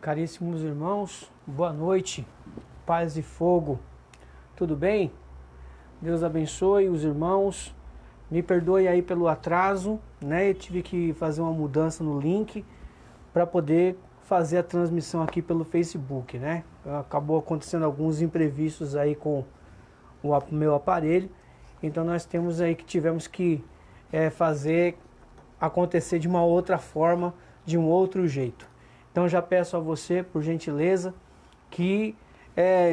Caríssimos irmãos, boa noite, paz e fogo, tudo bem? Deus abençoe os irmãos, me perdoe aí pelo atraso, né? Eu tive que fazer uma mudança no link para poder fazer a transmissão aqui pelo Facebook, né? Acabou acontecendo alguns imprevistos aí com o meu aparelho, então nós tivemos que fazer acontecer de uma outra forma, de um outro jeito. Então já peço a você, por gentileza, que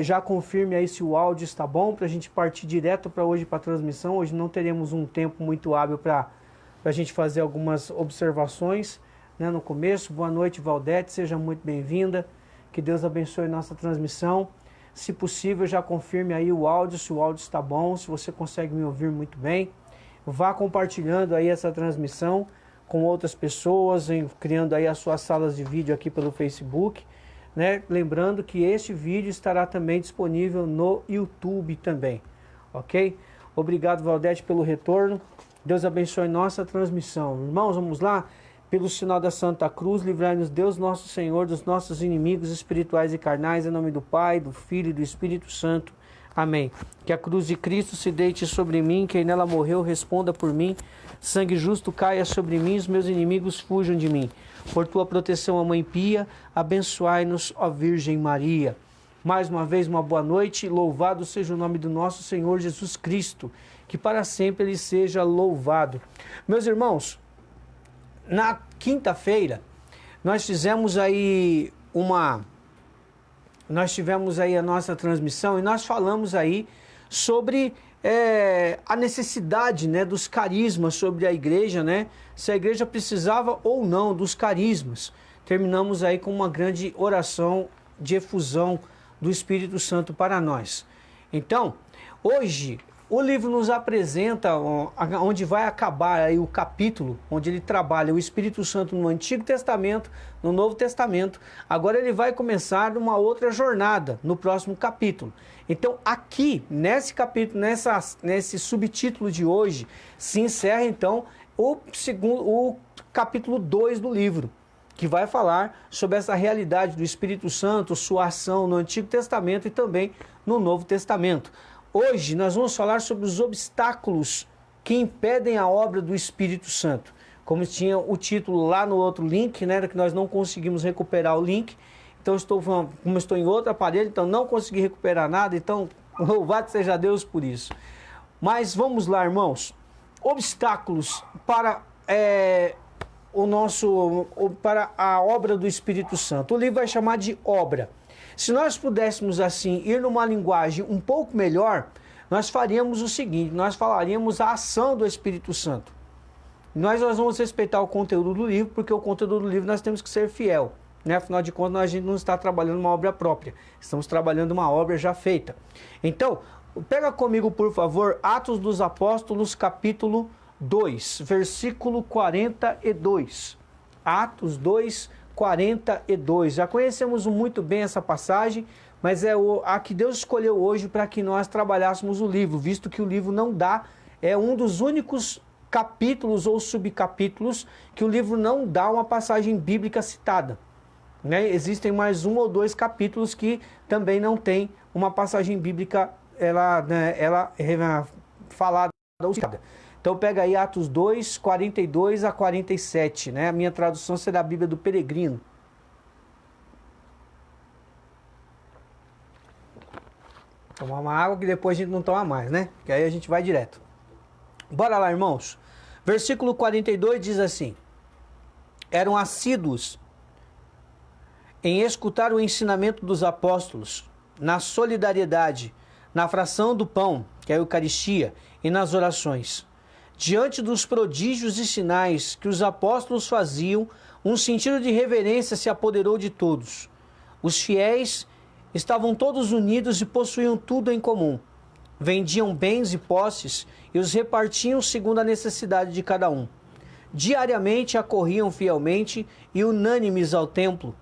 já confirme aí se o áudio está bom, para a gente partir direto para hoje para a transmissão. Hoje não teremos um tempo muito hábil para a gente fazer algumas observações, né, no começo. Boa noite, Valdete, seja muito bem-vinda. Que Deus abençoe nossa transmissão. Se possível, já confirme aí o áudio, se o áudio está bom, se você consegue me ouvir muito bem. Vá compartilhando aí essa transmissão com outras pessoas, criando aí as suas salas de vídeo aqui pelo Facebook, né? Lembrando que este vídeo estará também disponível no YouTube também, ok? Obrigado, Valdete, pelo retorno. Deus abençoe nossa transmissão. Irmãos, vamos lá? Pelo sinal da Santa Cruz, livrai-nos Deus, nosso Senhor, dos nossos inimigos espirituais e carnais, em nome do Pai, do Filho e do Espírito Santo. Amém. Que a cruz de Cristo se deite sobre mim, quem nela morreu responda por mim. Sangue justo caia sobre mim, os meus inimigos fujam de mim. Por tua proteção, a Mãe Pia, abençoai-nos, ó Virgem Maria. Mais uma vez, uma boa noite. Louvado seja o nome do nosso Senhor Jesus Cristo, que para sempre Ele seja louvado. Meus irmãos, na quinta-feira, nós tivemos aí a nossa transmissão e nós falamos aí sobre a necessidade, né, dos carismas sobre a igreja, né? Se a igreja precisava ou não dos carismas. Terminamos aí com uma grande oração de efusão do Espírito Santo para nós. Então, hoje o livro nos apresenta onde vai acabar aí o capítulo, onde ele trabalha o Espírito Santo no Antigo Testamento, no Novo Testamento. Agora ele vai começar uma outra jornada no próximo capítulo. Então aqui, nesse capítulo, nesse subtítulo de hoje, se encerra então o capítulo 2 do livro, que vai falar sobre essa realidade do Espírito Santo, sua ação no Antigo Testamento e também no Novo Testamento. Hoje nós vamos falar sobre os obstáculos que impedem a obra do Espírito Santo. Como tinha o título lá no outro link, né, que nós não conseguimos recuperar o link. Então como estou em outro aparelho, então não consegui recuperar nada, então louvado seja Deus por isso. Mas vamos lá, irmãos. Obstáculos para para a obra do Espírito Santo. O livro vai chamar de obra. Se nós pudéssemos assim ir numa linguagem um pouco melhor, nós faríamos o seguinte: nós falaríamos a ação do Espírito Santo. Nós vamos respeitar o conteúdo do livro, porque o conteúdo do livro nós temos que ser fiel, né? Afinal de contas, a gente não está trabalhando uma obra própria, estamos trabalhando uma obra já feita. Então, pega comigo, por favor, Atos dos Apóstolos, capítulo 2, versículo 42. Atos 2, 42. Já conhecemos muito bem essa passagem, mas é a que Deus escolheu hoje para que nós trabalhássemos o livro, visto que o livro não dá, é um dos únicos capítulos ou subcapítulos que o livro não dá uma passagem bíblica citada, né? Existem mais um ou dois capítulos que também não tem uma passagem bíblica falada ou citada. Então pega aí Atos 2, 42 a 47, né? A minha tradução será a Bíblia do Peregrino. Tomar uma água que depois a gente não toma mais, né? Que aí a gente vai direto. Bora lá, irmãos. Versículo 42 diz assim: eram assíduos em escutar o ensinamento dos apóstolos, na solidariedade, na fração do pão, que é a Eucaristia, e nas orações. Diante dos prodígios e sinais que os apóstolos faziam, um sentido de reverência se apoderou de todos. Os fiéis estavam todos unidos e possuíam tudo em comum. Vendiam bens e posses e os repartiam segundo a necessidade de cada um. Diariamente acorriam fielmente e unânimes ao templo.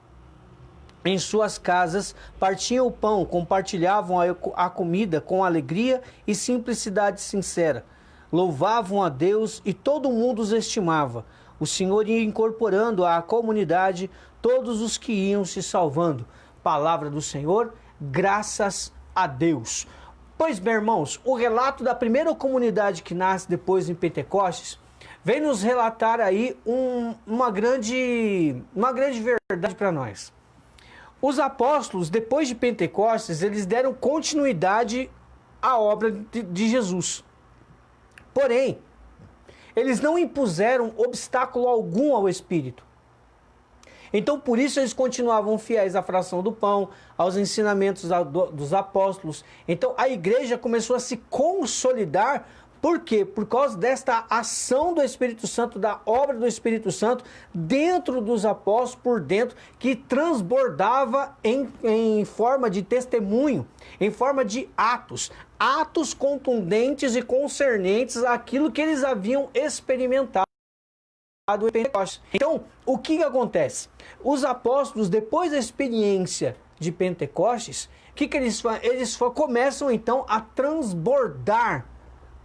Em suas casas partiam o pão, compartilhavam a comida com alegria e simplicidade sincera. Louvavam a Deus e todo mundo os estimava. o Senhor ia incorporando à comunidade todos os que iam se salvando. Palavra do Senhor, graças a Deus. Pois bem, irmãos, o relato da primeira comunidade que nasce depois em Pentecostes vem nos relatar aí uma grande verdade para nós. Os apóstolos, depois de Pentecostes, eles deram continuidade à obra de Jesus. Porém, eles não impuseram obstáculo algum ao Espírito. Então, por isso, eles continuavam fiéis à fração do pão, aos ensinamentos dos apóstolos. Então, a igreja começou a se consolidar. Por quê? Por causa desta ação do Espírito Santo, da obra do Espírito Santo, dentro dos apóstolos, por dentro, que transbordava em forma de testemunho, em forma de atos. Atos contundentes e concernentes àquilo que eles haviam experimentado em Pentecostes. Então, o que acontece? Os apóstolos, depois da experiência de Pentecostes, o que eles fazem? Eles começam então a transbordar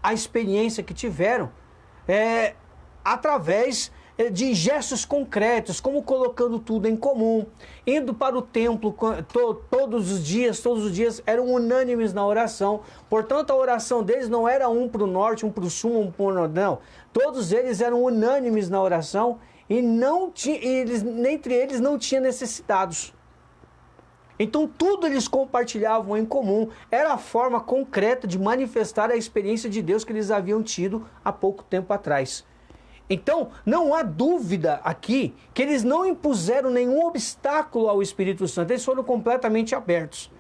a experiência que tiveram através de gestos concretos, como colocando tudo em comum, indo para o templo todos os dias eram unânimes na oração. Portanto, a oração deles não era um para o norte, um para o sul, um para o norte, não. Todos eles eram unânimes na oração e entre eles não tinha necessitados. Então tudo eles compartilhavam em comum, era a forma concreta de manifestar a experiência de Deus que eles haviam tido há pouco tempo atrás. Então não há dúvida aqui que eles não impuseram nenhum obstáculo ao Espírito Santo, eles foram completamente abertos.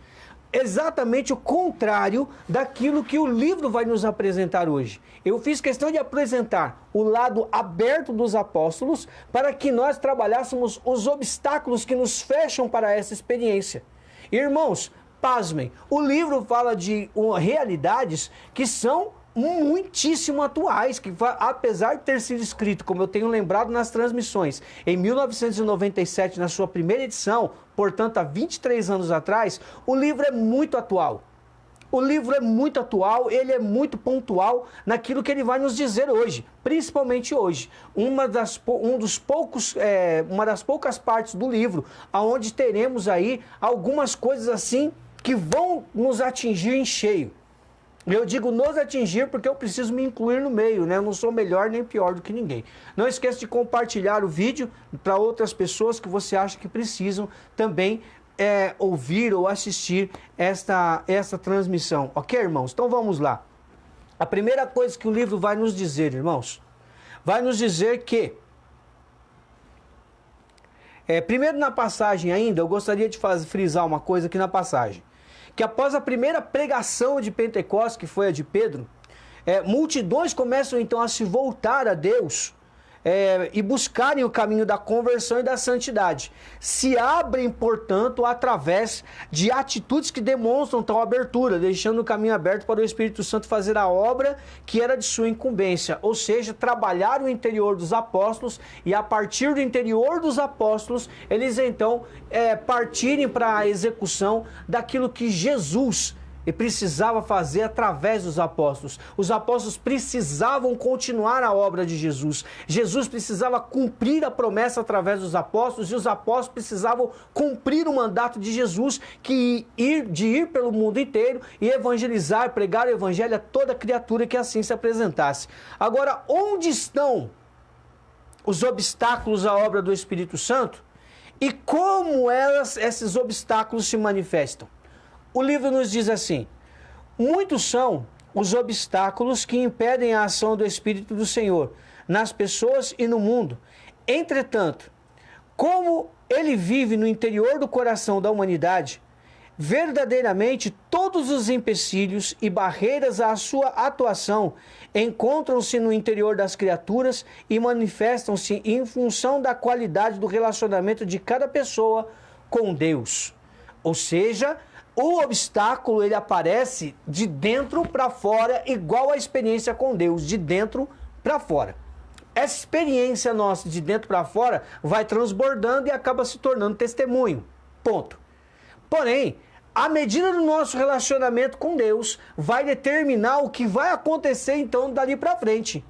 Exatamente o contrário daquilo que o livro vai nos apresentar hoje. Eu fiz questão de apresentar o lado aberto dos apóstolos para que nós trabalhássemos os obstáculos que nos fecham para essa experiência. Irmãos, pasmem, o livro fala de realidades que são muitíssimo atuais, que apesar de ter sido escrito, como eu tenho lembrado nas transmissões, em 1997, na sua primeira edição, portanto há 23 anos atrás, o livro é muito atual. O livro é muito atual, ele é muito pontual naquilo que ele vai nos dizer hoje, principalmente hoje. Uma das poucas partes do livro, onde teremos aí algumas coisas assim que vão nos atingir em cheio. Eu digo nos atingir porque eu preciso me incluir no meio, né? Eu não sou melhor nem pior do que ninguém. Não esqueça de compartilhar o vídeo para outras pessoas que você acha que precisam também ouvir ou assistir esta transmissão. Ok, irmãos? Então vamos lá. A primeira coisa que o livro vai nos dizer, irmãos, vai nos dizer que... primeiro na passagem ainda, eu gostaria de frisar uma coisa aqui na passagem. Que após a primeira pregação de Pentecostes, que foi a de Pedro, multidões começam então a se voltar a Deus e buscarem o caminho da conversão e da santidade. Se abrem, portanto, através de atitudes que demonstram tal abertura, deixando o caminho aberto para o Espírito Santo fazer a obra que era de sua incumbência, ou seja, trabalhar o interior dos apóstolos e a partir do interior dos apóstolos, eles então partirem para a execução daquilo que Jesus precisava fazer através dos apóstolos. Os apóstolos precisavam continuar a obra de Jesus. Jesus precisava cumprir a promessa através dos apóstolos e os apóstolos precisavam cumprir o mandato de Jesus, de ir pelo mundo inteiro e evangelizar, pregar o evangelho a toda criatura que assim se apresentasse. Agora, onde estão os obstáculos à obra do Espírito Santo e como esses obstáculos se manifestam? O livro nos diz assim: muitos são os obstáculos que impedem a ação do Espírito do Senhor nas pessoas e no mundo. Entretanto, como ele vive no interior do coração da humanidade, verdadeiramente todos os empecilhos e barreiras à sua atuação encontram-se no interior das criaturas e manifestam-se em função da qualidade do relacionamento de cada pessoa com Deus. Ou seja, o obstáculo ele aparece de dentro para fora, igual a experiência com Deus, de dentro para fora. Essa experiência nossa de dentro para fora vai transbordando e acaba se tornando testemunho. Ponto. Porém, a medida do nosso relacionamento com Deus vai determinar o que vai acontecer então dali para frente.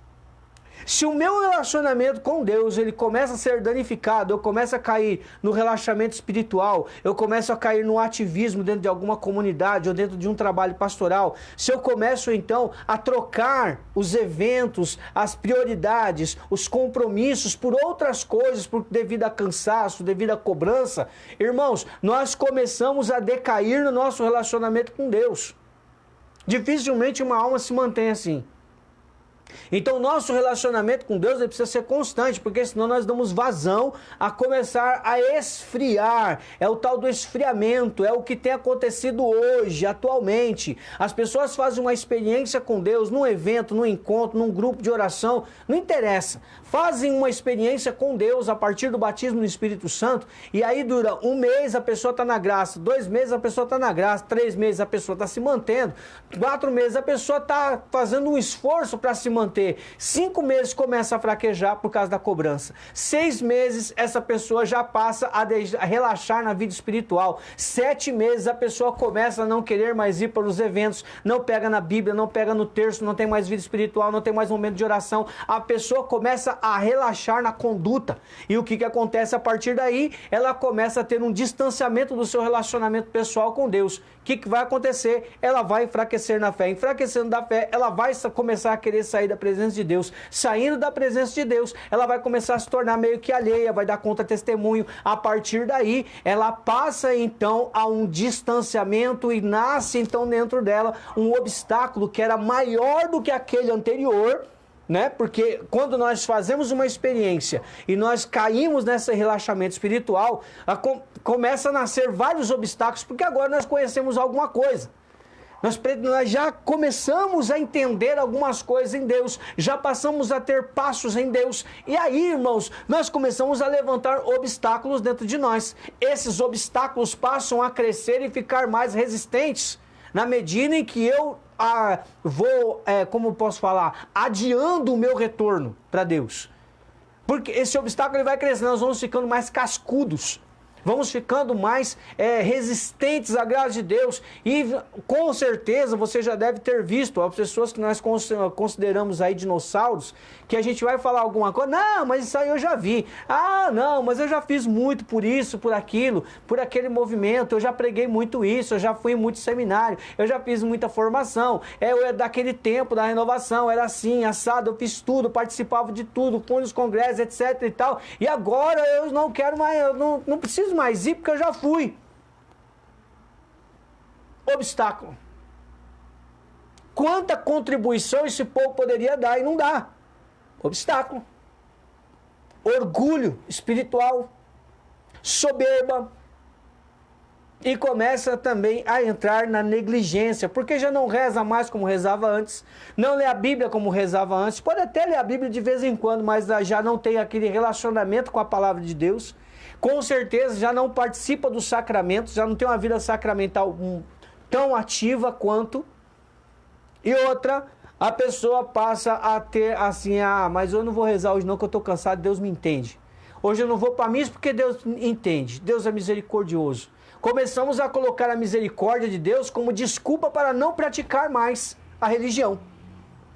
Se o meu relacionamento com Deus, ele começa a ser danificado, eu começo a cair no relaxamento espiritual, eu começo a cair no ativismo dentro de alguma comunidade ou dentro de um trabalho pastoral, se eu começo então a trocar os eventos, as prioridades, os compromissos por outras coisas, devido a cansaço, devido a cobrança, irmãos, nós começamos a decair no nosso relacionamento com Deus. Dificilmente uma alma se mantém assim. Então, o nosso relacionamento com Deus ele precisa ser constante, porque senão nós damos vazão a começar a esfriar. É o tal do esfriamento, é o que tem acontecido hoje, atualmente. As pessoas fazem uma experiência com Deus num evento, num encontro, num grupo de oração, não interessa. Fazem uma experiência com Deus a partir do batismo no Espírito Santo, e aí dura 1 mês a pessoa está na graça, 2 meses a pessoa está na graça, 3 meses a pessoa está se mantendo, 4 meses a pessoa está fazendo um esforço para se manter, 5 meses começa a fraquejar por causa da cobrança, 6 meses essa pessoa já passa a relaxar na vida espiritual, 7 meses a pessoa começa a não querer mais ir para os eventos, não pega na Bíblia, não pega no terço, não tem mais vida espiritual, não tem mais momento de oração, a pessoa começa a relaxar na conduta. E o que acontece a partir daí? Ela começa a ter um distanciamento do seu relacionamento pessoal com Deus. O que vai acontecer? Ela vai enfraquecer na fé. Enfraquecendo da fé, ela vai começar a querer sair da presença de Deus. Saindo da presença de Deus, ela vai começar a se tornar meio que alheia, vai dar contra-testemunho. A partir daí, ela passa então a um distanciamento e nasce então dentro dela um obstáculo que era maior do que aquele anterior, né? Porque quando nós fazemos uma experiência e nós caímos nesse relaxamento espiritual, começa a nascer vários obstáculos, porque agora nós conhecemos alguma coisa. Nós já começamos a entender algumas coisas em Deus, já passamos a ter passos em Deus, e aí, irmãos, nós começamos a levantar obstáculos dentro de nós. Esses obstáculos passam a crescer e ficar mais resistentes, na medida em que eu como posso falar, adiando o meu retorno para Deus. Porque esse obstáculo ele vai crescendo, nós vamos ficando mais cascudos, vamos ficando mais resistentes à graça de Deus. E com certeza você já deve ter visto as pessoas que nós consideramos aí dinossauros, que a gente vai falar alguma coisa, não, mas isso aí eu já vi, não, mas eu já fiz muito por isso, por aquilo, por aquele movimento, eu já preguei muito isso, eu já fui em muito seminário, eu já fiz muita formação, daquele tempo da renovação, era assim, assado, eu fiz tudo, participava de tudo, fui nos congressos, etc e tal, e agora eu não quero mais, eu não preciso mais ir porque eu já fui. Obstáculo. Quanta contribuição esse povo poderia dar e não dá. Obstáculo. Orgulho espiritual. Soberba. E começa também a entrar na negligência, porque já não reza mais como rezava antes, não lê a Bíblia como rezava antes, pode até ler a Bíblia de vez em quando, mas já não tem aquele relacionamento com a palavra de Deus, com certeza já não participa dos sacramentos, já não tem uma vida sacramental tão ativa quanto. E outra, a pessoa passa a ter assim, mas eu não vou rezar hoje não, que eu estou cansado, Deus me entende. Hoje eu não vou para a missa porque Deus entende, Deus é misericordioso. Começamos a colocar a misericórdia de Deus como desculpa para não praticar mais a religião.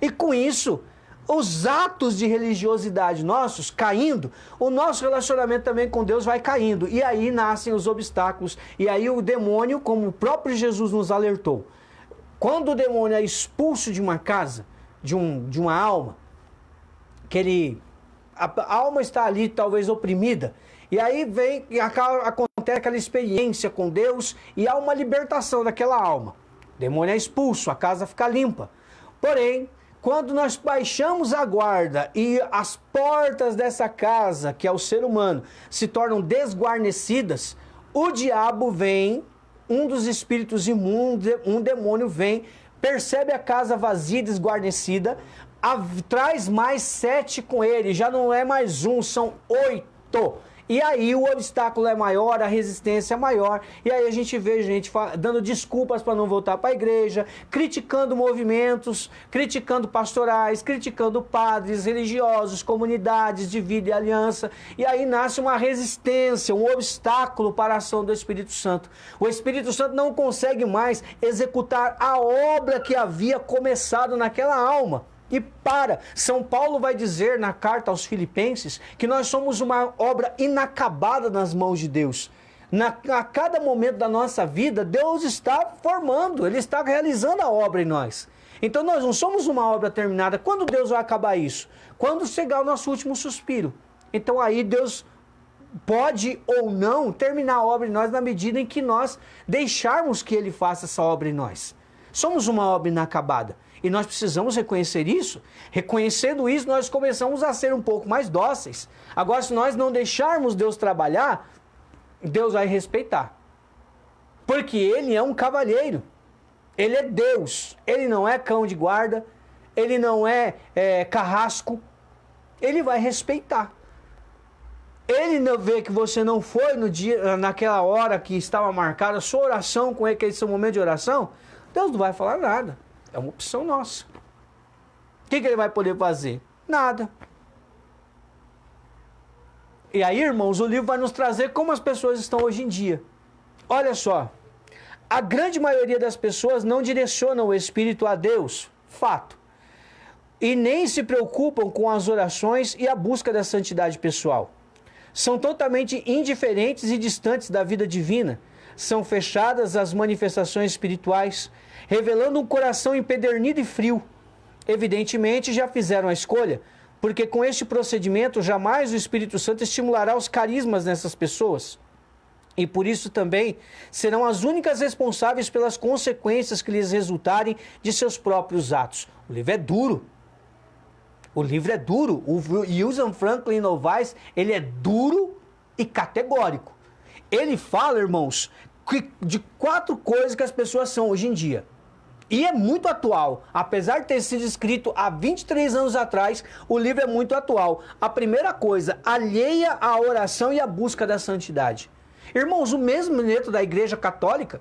E com isso, os atos de religiosidade nossos caindo, o nosso relacionamento também com Deus vai caindo. E aí nascem os obstáculos. E aí o demônio, como o próprio Jesus nos alertou, quando o demônio é expulso de uma casa, de uma alma, a alma está ali talvez oprimida, e aí vem e acontece aquela experiência com Deus e há uma libertação daquela alma. O demônio é expulso, a casa fica limpa. Porém, quando nós baixamos a guarda e as portas dessa casa, que é o ser humano, se tornam desguarnecidas, o diabo vem, um dos espíritos imundos, um demônio vem, percebe a casa vazia, desguarnecida, traz mais 7 com ele, já não é mais 1, são 8. E aí o obstáculo é maior, a resistência é maior, e aí a gente vê gente dando desculpas para não voltar para a igreja, criticando movimentos, criticando pastorais, criticando padres, religiosos, comunidades de vida e aliança, e aí nasce uma resistência, um obstáculo para a ação do Espírito Santo. O Espírito Santo não consegue mais executar a obra que havia começado naquela alma. e para. São Paulo vai dizer na carta aos Filipenses que nós somos uma obra inacabada nas mãos de Deus. A cada momento da nossa vida, Deus está formando, Ele está realizando a obra em nós. Então nós não somos uma obra terminada. Quando Deus vai acabar isso? Quando chegar o nosso último suspiro. Então aí Deus pode ou não terminar a obra em nós na medida em que nós deixarmos que Ele faça essa obra em nós. Somos uma obra inacabada. E nós precisamos reconhecer isso. Reconhecendo isso, nós começamos a ser um pouco mais dóceis. Agora, se nós não deixarmos Deus trabalhar, Deus vai respeitar. Porque Ele é um cavalheiro. Ele é Deus. Ele não é cão de guarda. Ele não é carrasco. Ele vai respeitar. Ele não vê que você não foi no dia, naquela hora que estava marcada a sua oração com aquele seu momento de oração. Deus não vai falar nada. É uma opção nossa. O que Ele vai poder fazer? Nada. E aí, irmãos, o livro vai nos trazer como as pessoas estão hoje em dia. Olha só. A grande maioria das pessoas não direcionam o espírito a Deus. Fato. E nem se preocupam com as orações e a busca da santidade pessoal. São totalmente indiferentes e distantes da vida divina. São fechadas às manifestações espirituais, revelando um coração empedernido e frio. Evidentemente, já fizeram a escolha, porque com este procedimento jamais o Espírito Santo estimulará os carismas nessas pessoas. E por isso também serão as únicas responsáveis pelas consequências que lhes resultarem de seus próprios atos. O livro é duro. O livro é duro. O William Franklin Novaes, ele é duro e categórico. Ele fala, irmãos, de 4 coisas que as pessoas são hoje em dia. E é muito atual. Apesar de ter sido escrito há 23 anos atrás, o livro é muito atual. A primeira coisa, alheia à oração e à busca da santidade. Irmãos, o mesmo dentro da Igreja Católica.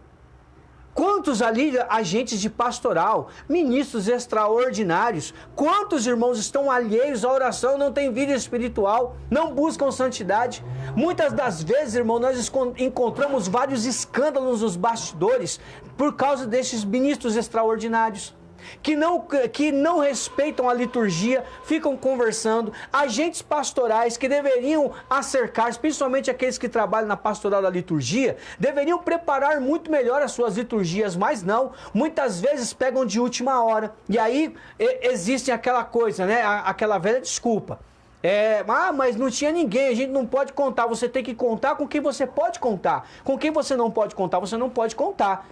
Quantos ali agentes de pastoral, ministros extraordinários, quantos irmãos estão alheios à oração, não têm vida espiritual, não buscam santidade? Muitas das vezes, irmão, nós encontramos vários escândalos nos bastidores por causa desses ministros extraordinários. Que não respeitam a liturgia, ficam conversando, agentes pastorais que deveriam acercar, principalmente aqueles que trabalham na pastoral da liturgia, deveriam preparar muito melhor as suas liturgias, mas não, muitas vezes pegam de última hora, e aí existe aquela coisa, né? Aquela velha desculpa. Mas não tinha ninguém, a gente não pode contar, você tem que contar com quem você pode contar, com quem você não pode contar, você não pode contar.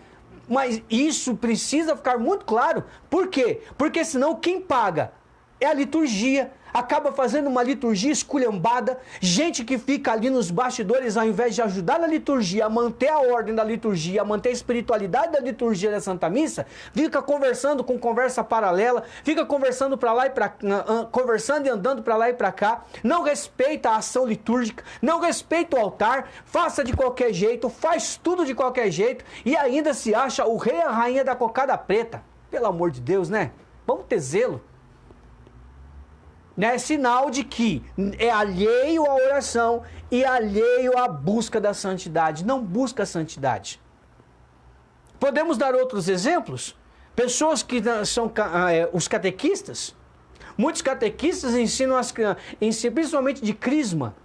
Mas isso precisa ficar muito claro. Por quê? Porque senão quem paga é a liturgia. Acaba fazendo uma liturgia esculhambada. Gente que fica ali nos bastidores, ao invés de ajudar na liturgia, a manter a ordem da liturgia, a manter a espiritualidade da liturgia da Santa Missa, fica conversando com conversa paralela, fica conversando para lá e para conversando e andando para lá e para cá, não respeita a ação litúrgica, não respeita o altar, faça de qualquer jeito, faz tudo de qualquer jeito e ainda se acha o rei e a rainha da cocada preta. Pelo amor de Deus, né? Vamos ter zelo. É sinal de que é alheio à oração e alheio à busca da santidade. Não busca a santidade. Podemos dar outros exemplos? Pessoas que são os catequistas. Muitos catequistas ensinam principalmente de crisma.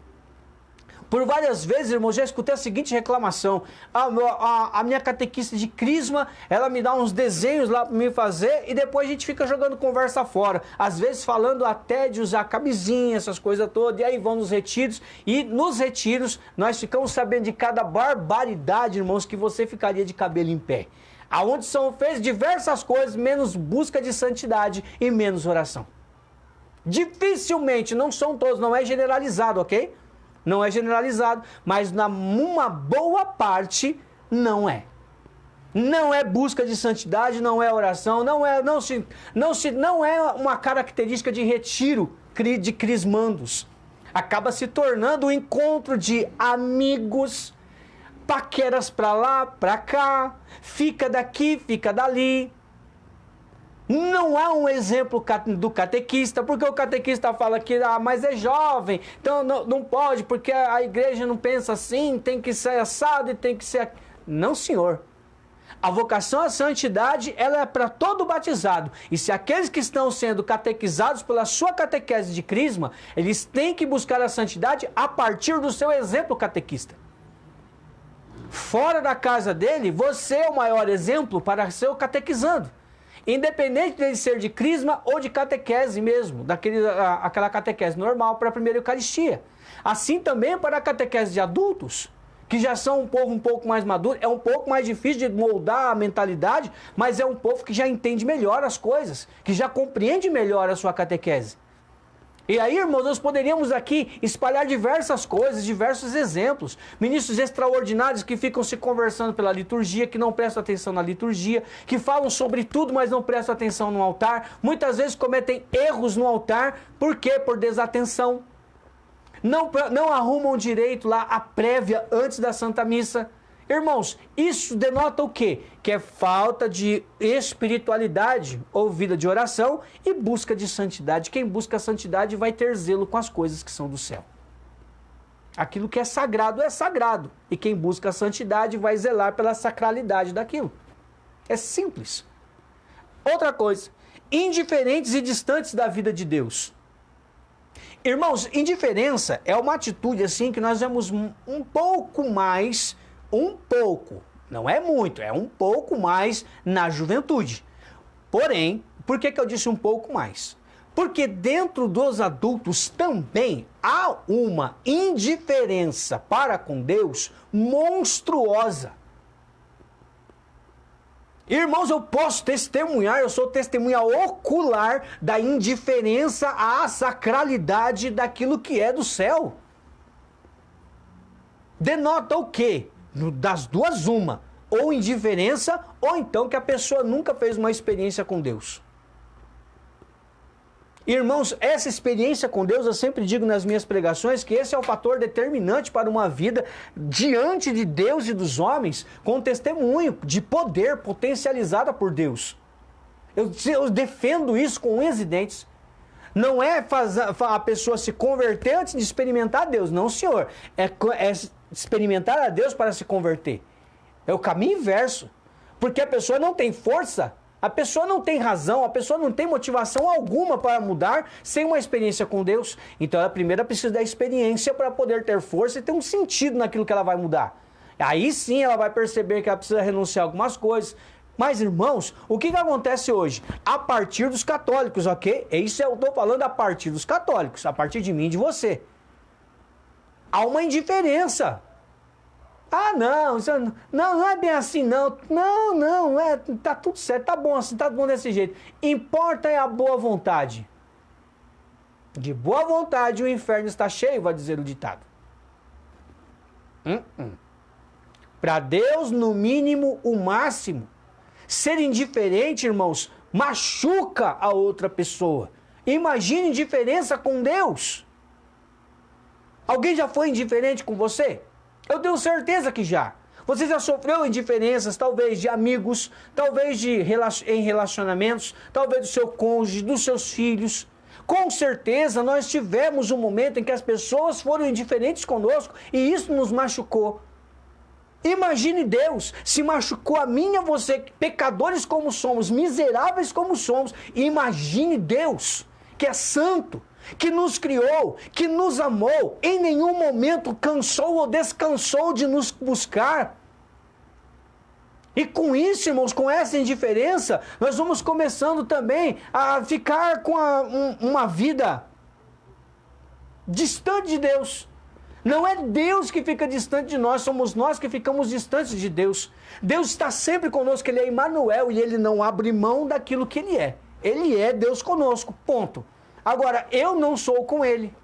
Por várias vezes, irmãos, já escutei a seguinte reclamação. A minha catequista de crisma, ela me dá uns desenhos lá para me fazer e depois a gente fica jogando conversa fora. Às vezes falando até de usar camisinha, essas coisas todas. E aí vão nos retiros. E nos retiros, nós ficamos sabendo de cada barbaridade, irmãos, que você ficaria de cabelo em pé. Aonde são feitas diversas coisas, menos busca de santidade e menos oração. Dificilmente, não são todos, não é generalizado, ok? Não é generalizado, mas numa boa parte não é. Não é busca de santidade, não é oração, não é uma característica de retiro de crismandos. Acaba se tornando um encontro de amigos, paqueras pra lá, pra cá, fica daqui, fica dali. Não há um exemplo do catequista, porque o catequista fala que mas é jovem, então não pode, porque a igreja não pensa assim, tem que ser assado e tem que ser... Não, senhor. A vocação à santidade, ela é para todo batizado. E se aqueles que estão sendo catequizados pela sua catequese de crisma, eles têm que buscar a santidade a partir do seu exemplo catequista. Fora da casa dele, você é o maior exemplo para ser o catequizando. Independente dele ser de crisma ou de catequese mesmo, aquela catequese normal para a primeira Eucaristia. Assim também para a catequese de adultos, que já são um povo um pouco mais maduro, é um pouco mais difícil de moldar a mentalidade, mas é um povo que já entende melhor as coisas, que já compreende melhor a sua catequese. E aí, irmãos, nós poderíamos aqui espalhar diversas coisas, diversos exemplos. Ministros extraordinários que ficam se conversando pela liturgia, que não prestam atenção na liturgia, que falam sobre tudo, mas não prestam atenção no altar. Muitas vezes cometem erros no altar. Por quê? Por desatenção. Não arrumam direito lá a prévia antes da Santa Missa. Irmãos, isso denota o quê? Que é falta de espiritualidade ou vida de oração e busca de santidade. Quem busca a santidade vai ter zelo com as coisas que são do céu. Aquilo que é sagrado. E quem busca a santidade vai zelar pela sacralidade daquilo. É simples. Outra coisa, indiferentes e distantes da vida de Deus. Irmãos, indiferença é uma atitude assim que nós vemos um pouco mais, não é muito, é um pouco mais na juventude. Porém, por que eu disse um pouco mais? Porque dentro dos adultos também há uma indiferença para com Deus monstruosa. Irmãos, eu posso testemunhar, eu sou testemunha ocular da indiferença à sacralidade daquilo que é do céu. Denota o quê? Das duas uma, ou indiferença, ou então que a pessoa nunca fez uma experiência com Deus. Irmãos, essa experiência com Deus, eu sempre digo nas minhas pregações que esse é o fator determinante para uma vida diante de Deus e dos homens, com testemunho de poder potencializada por Deus. Eu defendo isso com unhas e dentes. Não é a pessoa se converter antes de experimentar Deus, não, senhor. É experimentar a Deus para se converter. É o caminho inverso. Porque a pessoa não tem força, a pessoa não tem razão, a pessoa não tem motivação alguma para mudar sem uma experiência com Deus. Então, ela primeiro precisa da experiência para poder ter força e ter um sentido naquilo que ela vai mudar. Aí sim ela vai perceber que ela precisa renunciar a algumas coisas. Mas, irmãos, o que acontece hoje? A partir dos católicos, ok? Isso eu estou falando a partir dos católicos, a partir de mim e de você. Há uma indiferença. Ah, não é bem assim, não. Não, tá tudo certo, tá bom assim, tá bom desse jeito. Importa é a boa vontade. De boa vontade o inferno está cheio, vai dizer o ditado. Para Deus, no mínimo, o máximo. Ser indiferente, irmãos, machuca a outra pessoa. Imagine indiferença com Deus. Alguém já foi indiferente com você? Eu tenho certeza que já. Você já sofreu indiferenças, talvez de amigos, talvez em relacionamentos, talvez do seu cônjuge, dos seus filhos. Com certeza nós tivemos um momento em que as pessoas foram indiferentes conosco e isso nos machucou. Imagine Deus, se machucou a mim e a você, pecadores como somos, miseráveis como somos. Imagine Deus, que é santo, que nos criou, que nos amou, em nenhum momento cansou ou descansou de nos buscar. E com isso, irmãos, com essa indiferença, nós vamos começando também a ficar com uma vida distante de Deus. Não é Deus que fica distante de nós, somos nós que ficamos distantes de Deus. Deus está sempre conosco, Ele é Emmanuel e Ele não abre mão daquilo que Ele é. Ele é Deus conosco, ponto. Agora, eu não sou com Ele.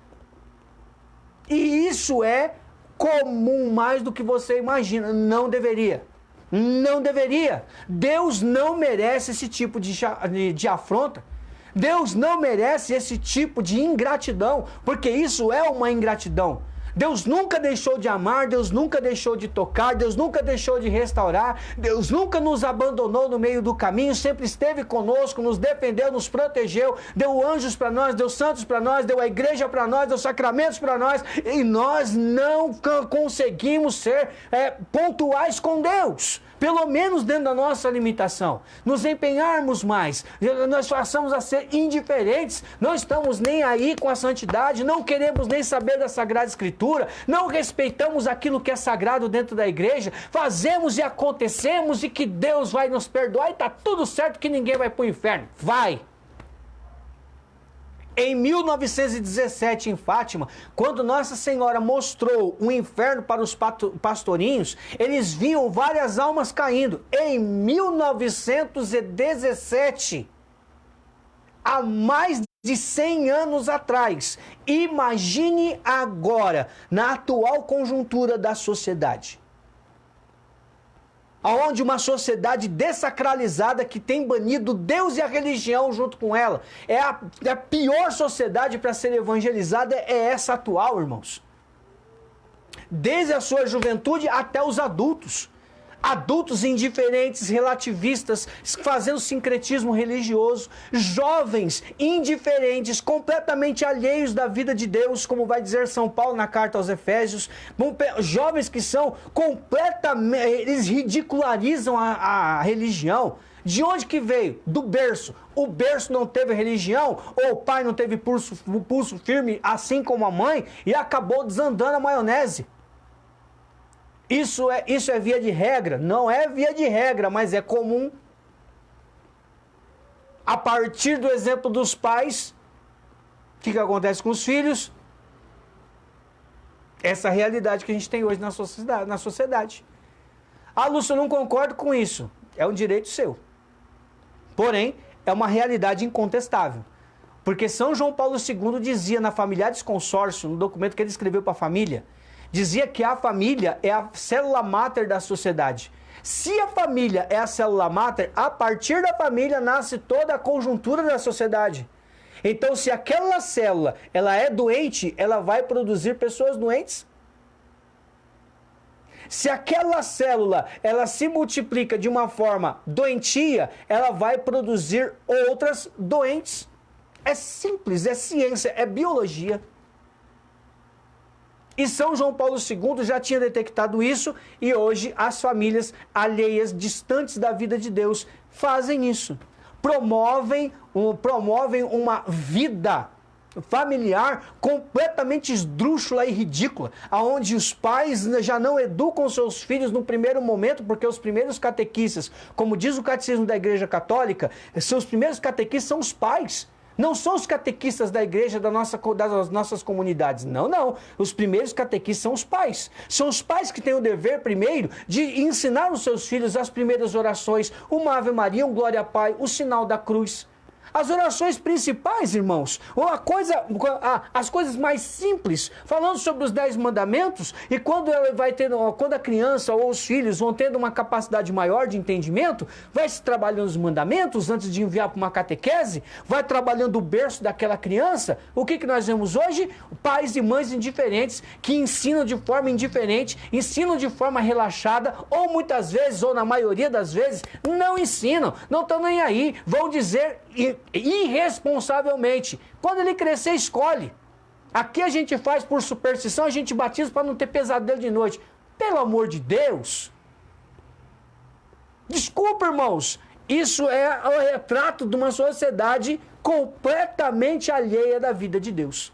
E isso é comum mais do que você imagina. Não deveria. Não deveria. Deus não merece esse tipo de afronta. Deus não merece esse tipo de ingratidão, porque isso é uma ingratidão. Deus nunca deixou de amar, Deus nunca deixou de tocar, Deus nunca deixou de restaurar, Deus nunca nos abandonou no meio do caminho, sempre esteve conosco, nos defendeu, nos protegeu, deu anjos para nós, deu santos para nós, deu a igreja para nós, deu sacramentos para nós, e nós não conseguimos ser pontuais com Deus. Pelo menos dentro da nossa limitação, nos empenharmos mais, nós passamos a ser indiferentes, não estamos nem aí com a santidade, não queremos nem saber da Sagrada Escritura, não respeitamos aquilo que é sagrado dentro da igreja, fazemos e acontecemos e que Deus vai nos perdoar e está tudo certo que ninguém vai para o inferno. Vai! Em 1917, em Fátima, quando Nossa Senhora mostrou o inferno para os pastorinhos, eles viam várias almas caindo. Em 1917, há mais de 100 anos atrás. Imagine agora, na atual conjuntura da sociedade. Onde uma sociedade dessacralizada que tem banido Deus e a religião junto com ela. É a pior sociedade para ser evangelizada, é essa atual, irmãos. Desde a sua juventude até os adultos. Adultos indiferentes, relativistas, fazendo sincretismo religioso, jovens indiferentes, completamente alheios da vida de Deus, como vai dizer São Paulo na carta aos Efésios, jovens que são completamente, eles ridicularizam a religião. De onde que veio? Do berço. O berço não teve religião, ou o pai não teve pulso firme, assim como a mãe, e acabou desandando a maionese. Isso é via de regra? Não é via de regra, mas é comum. A partir do exemplo dos pais, o que acontece com os filhos? Essa realidade que a gente tem hoje na sociedade. Ah, Lúcio, eu não concordo com isso. É um direito seu. Porém, é uma realidade incontestável. Porque São João Paulo II dizia na Familiares Consórcio, no documento que ele escreveu para a família, dizia que a família é a célula máter da sociedade. Se a família é a célula máter, a partir da família nasce toda a conjuntura da sociedade. Então, se aquela célula ela é doente, ela vai produzir pessoas doentes. Se aquela célula ela se multiplica de uma forma doentia, ela vai produzir outras doentes. É simples, é ciência, é biologia. E São João Paulo II já tinha detectado isso e hoje as famílias alheias, distantes da vida de Deus, fazem isso. Promovem uma vida familiar completamente esdrúxula e ridícula, onde os pais já não educam seus filhos no primeiro momento, porque os primeiros catequistas, como diz o Catecismo da Igreja Católica, seus primeiros catequistas são os pais. Não são os catequistas da igreja das nossas comunidades. Não. Os primeiros catequistas são os pais. São os pais que têm o dever, primeiro, de ensinar os seus filhos as primeiras orações, uma Ave Maria, um Glória ao Pai, o sinal da cruz. As orações principais, irmãos, as coisas mais simples, falando sobre os 10 mandamentos, e quando a criança ou os filhos vão tendo uma capacidade maior de entendimento, vai se trabalhando os mandamentos antes de enviar para uma catequese, vai trabalhando o berço daquela criança. O que nós vemos hoje? Pais e mães indiferentes que ensinam de forma indiferente, ensinam de forma relaxada, ou muitas vezes, ou na maioria das vezes, não ensinam, não estão nem aí, vão dizer irresponsavelmente. Quando ele crescer, escolhe. Aqui a gente faz por superstição, a gente batiza para não ter pesadelo de noite. Pelo amor de Deus. Desculpa, irmãos. Isso é o retrato de uma sociedade completamente alheia da vida de Deus.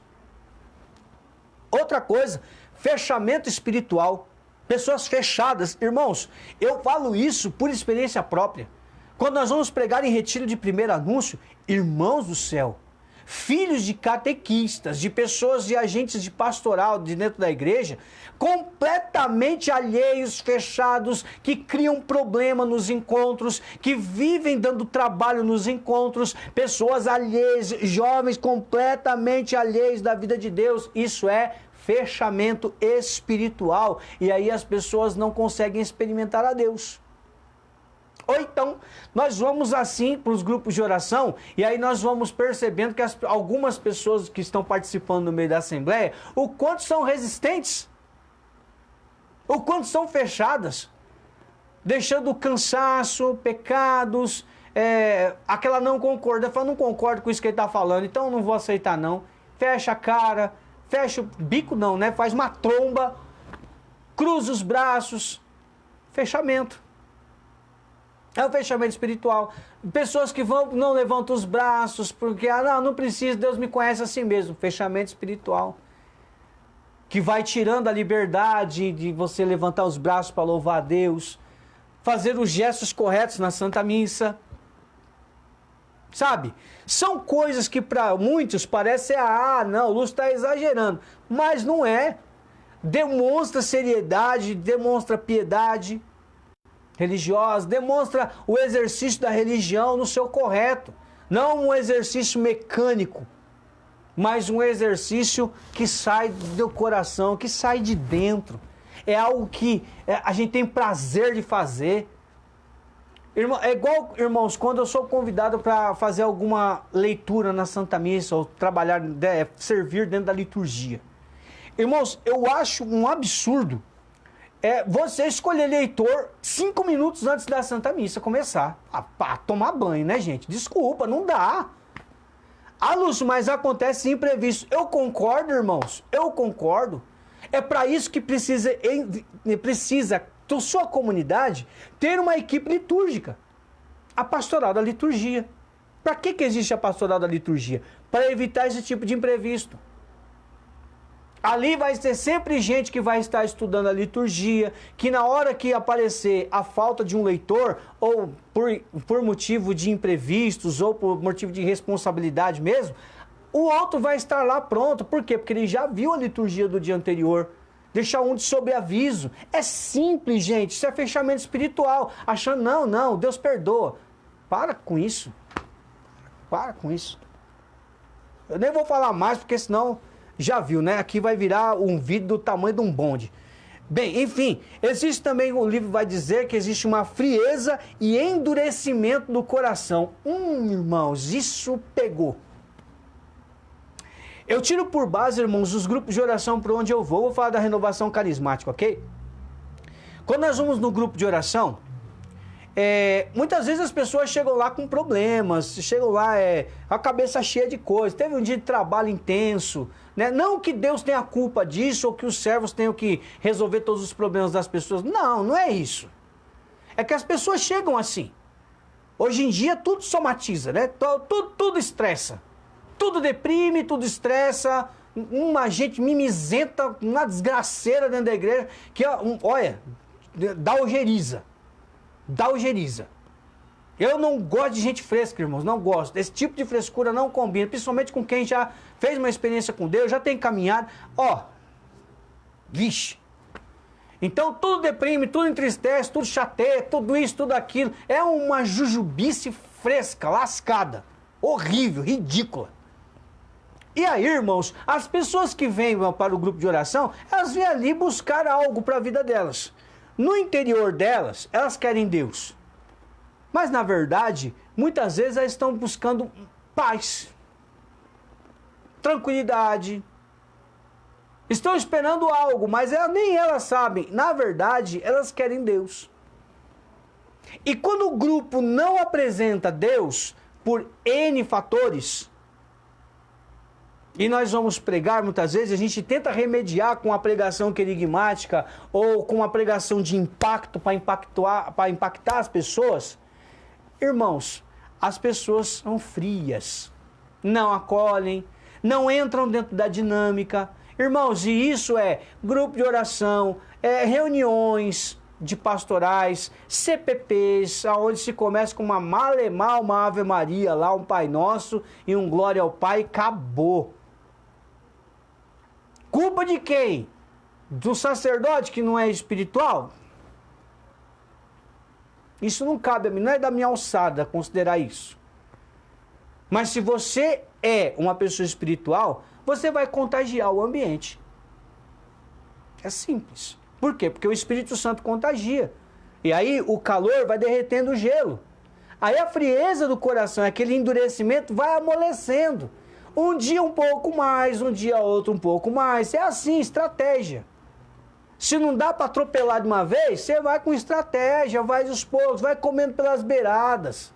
Outra coisa, fechamento espiritual. Pessoas fechadas. Irmãos, eu falo isso por experiência própria. Quando nós vamos pregar em retiro de primeiro anúncio, irmãos do céu, filhos de catequistas, de pessoas de agentes de pastoral de dentro da igreja, completamente alheios, fechados, que criam problema nos encontros, que vivem dando trabalho nos encontros, pessoas alheias, jovens completamente alheios da vida de Deus. Isso é fechamento espiritual. E aí as pessoas não conseguem experimentar a Deus. Ou então, nós vamos assim para os grupos de oração, e aí nós vamos percebendo que algumas pessoas que estão participando no meio da Assembleia, o quanto são resistentes, o quanto são fechadas, deixando cansaço, pecados, aquela não concorda, fala, não concordo com isso que ele está falando, então não vou aceitar não. Fecha a cara, fecha o bico não, né? Faz uma tromba, cruza os braços, fechamento. É o fechamento espiritual. Pessoas que não levantam os braços, porque, não precisa, Deus me conhece assim mesmo. Fechamento espiritual. Que vai tirando a liberdade de você levantar os braços para louvar a Deus. Fazer os gestos corretos na Santa Missa. Sabe? São coisas que para muitos parecem, não, o Lúcio está exagerando. Mas não é. Demonstra seriedade, demonstra piedade religiosa, demonstra o exercício da religião no seu correto. Não um exercício mecânico, mas um exercício que sai do coração, que sai de dentro. É algo que a gente tem prazer de fazer. É igual, irmãos, quando eu sou convidado para fazer alguma leitura na Santa Missa, ou trabalhar, servir dentro da liturgia. Irmãos, eu acho um absurdo você escolher leitor 5 minutos antes da Santa Missa começar. A tomar banho, né, gente? Desculpa, não dá. Lúcio, mas acontece imprevisto. Eu concordo, irmãos. Eu concordo. É para isso que precisa sua comunidade ter uma equipe litúrgica. A pastoral da liturgia. Para que existe a pastoral da liturgia? Para evitar esse tipo de imprevisto. Ali vai ter sempre gente que vai estar estudando a liturgia, que na hora que aparecer a falta de um leitor, ou por motivo de imprevistos, ou por motivo de responsabilidade mesmo, o outro vai estar lá pronto. Por quê? Porque ele já viu a liturgia do dia anterior. Deixar um de sobreaviso. É simples, gente. Isso é fechamento espiritual. Achando, não, Deus perdoa. Para com isso. Para com isso. Eu nem vou falar mais, porque senão... Já viu, né? Aqui vai virar um vídeo do tamanho de um bonde. Bem, enfim, existe também, o livro vai dizer que existe uma frieza e endurecimento do coração. Irmãos, isso pegou. Eu tiro por base, irmãos, os grupos de oração por onde eu vou falar da renovação carismática, ok? Quando nós vamos no grupo de oração, muitas vezes as pessoas chegam lá com problemas, chegam lá a cabeça cheia de coisas, teve um dia de trabalho intenso, né? Não que Deus tenha culpa disso ou que os servos tenham que resolver todos os problemas das pessoas. Não é isso. É que as pessoas chegam assim. Hoje em dia tudo somatiza, né? Tudo estressa. Tudo deprime, tudo estressa. Uma gente mimizenta, uma desgraceira dentro da igreja que, olha, dá algeriza. Eu não gosto de gente fresca, irmãos, não gosto. Esse tipo de frescura não combina, principalmente com quem já fez uma experiência com Deus, já tem caminhado. Vixe. Então tudo deprime, tudo entristece, tudo chateia, tudo isso, tudo aquilo. É uma jujubice fresca, lascada, horrível, ridícula. E aí, irmãos, as pessoas que vêm para o grupo de oração, elas vêm ali buscar algo para a vida delas. No interior delas, elas querem Deus. Mas, na verdade, muitas vezes elas estão buscando paz, tranquilidade. Estão esperando algo, mas nem elas sabem. Na verdade, elas querem Deus. E quando o grupo não apresenta Deus, por N fatores, e nós vamos pregar muitas vezes, a gente tenta remediar com a pregação querigmática ou com a pregação de impacto para impactar as pessoas. Irmãos, as pessoas são frias, não acolhem, não entram dentro da dinâmica. Irmãos, e isso é grupo de oração, reuniões de pastorais, CPPs, onde se começa com uma malemar, uma Ave Maria lá, um Pai Nosso e um Glória ao Pai, acabou. Culpa de quem? Do sacerdote que não é espiritual? Isso não cabe a mim, não é da minha alçada considerar isso. Mas se você é uma pessoa espiritual, você vai contagiar o ambiente. É simples. Por quê? Porque o Espírito Santo contagia. E aí o calor vai derretendo o gelo. Aí a frieza do coração, aquele endurecimento vai amolecendo. Um dia um pouco mais, um dia outro um pouco mais. É assim, estratégia. Se não dá para atropelar de uma vez, você vai com estratégia, vai aos poucos, vai comendo pelas beiradas.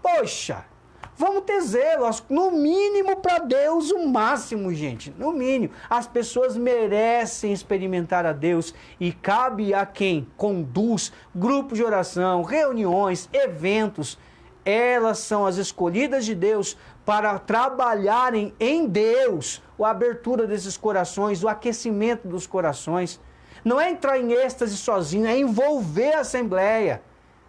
Poxa, vamos ter zelo, no mínimo para Deus, o máximo, gente, no mínimo. As pessoas merecem experimentar a Deus e cabe a quem conduz grupos de oração, reuniões, eventos. Elas são as escolhidas de Deus para trabalharem em Deus a abertura desses corações, o aquecimento dos corações. Não é entrar em êxtase sozinho, é envolver a Assembleia.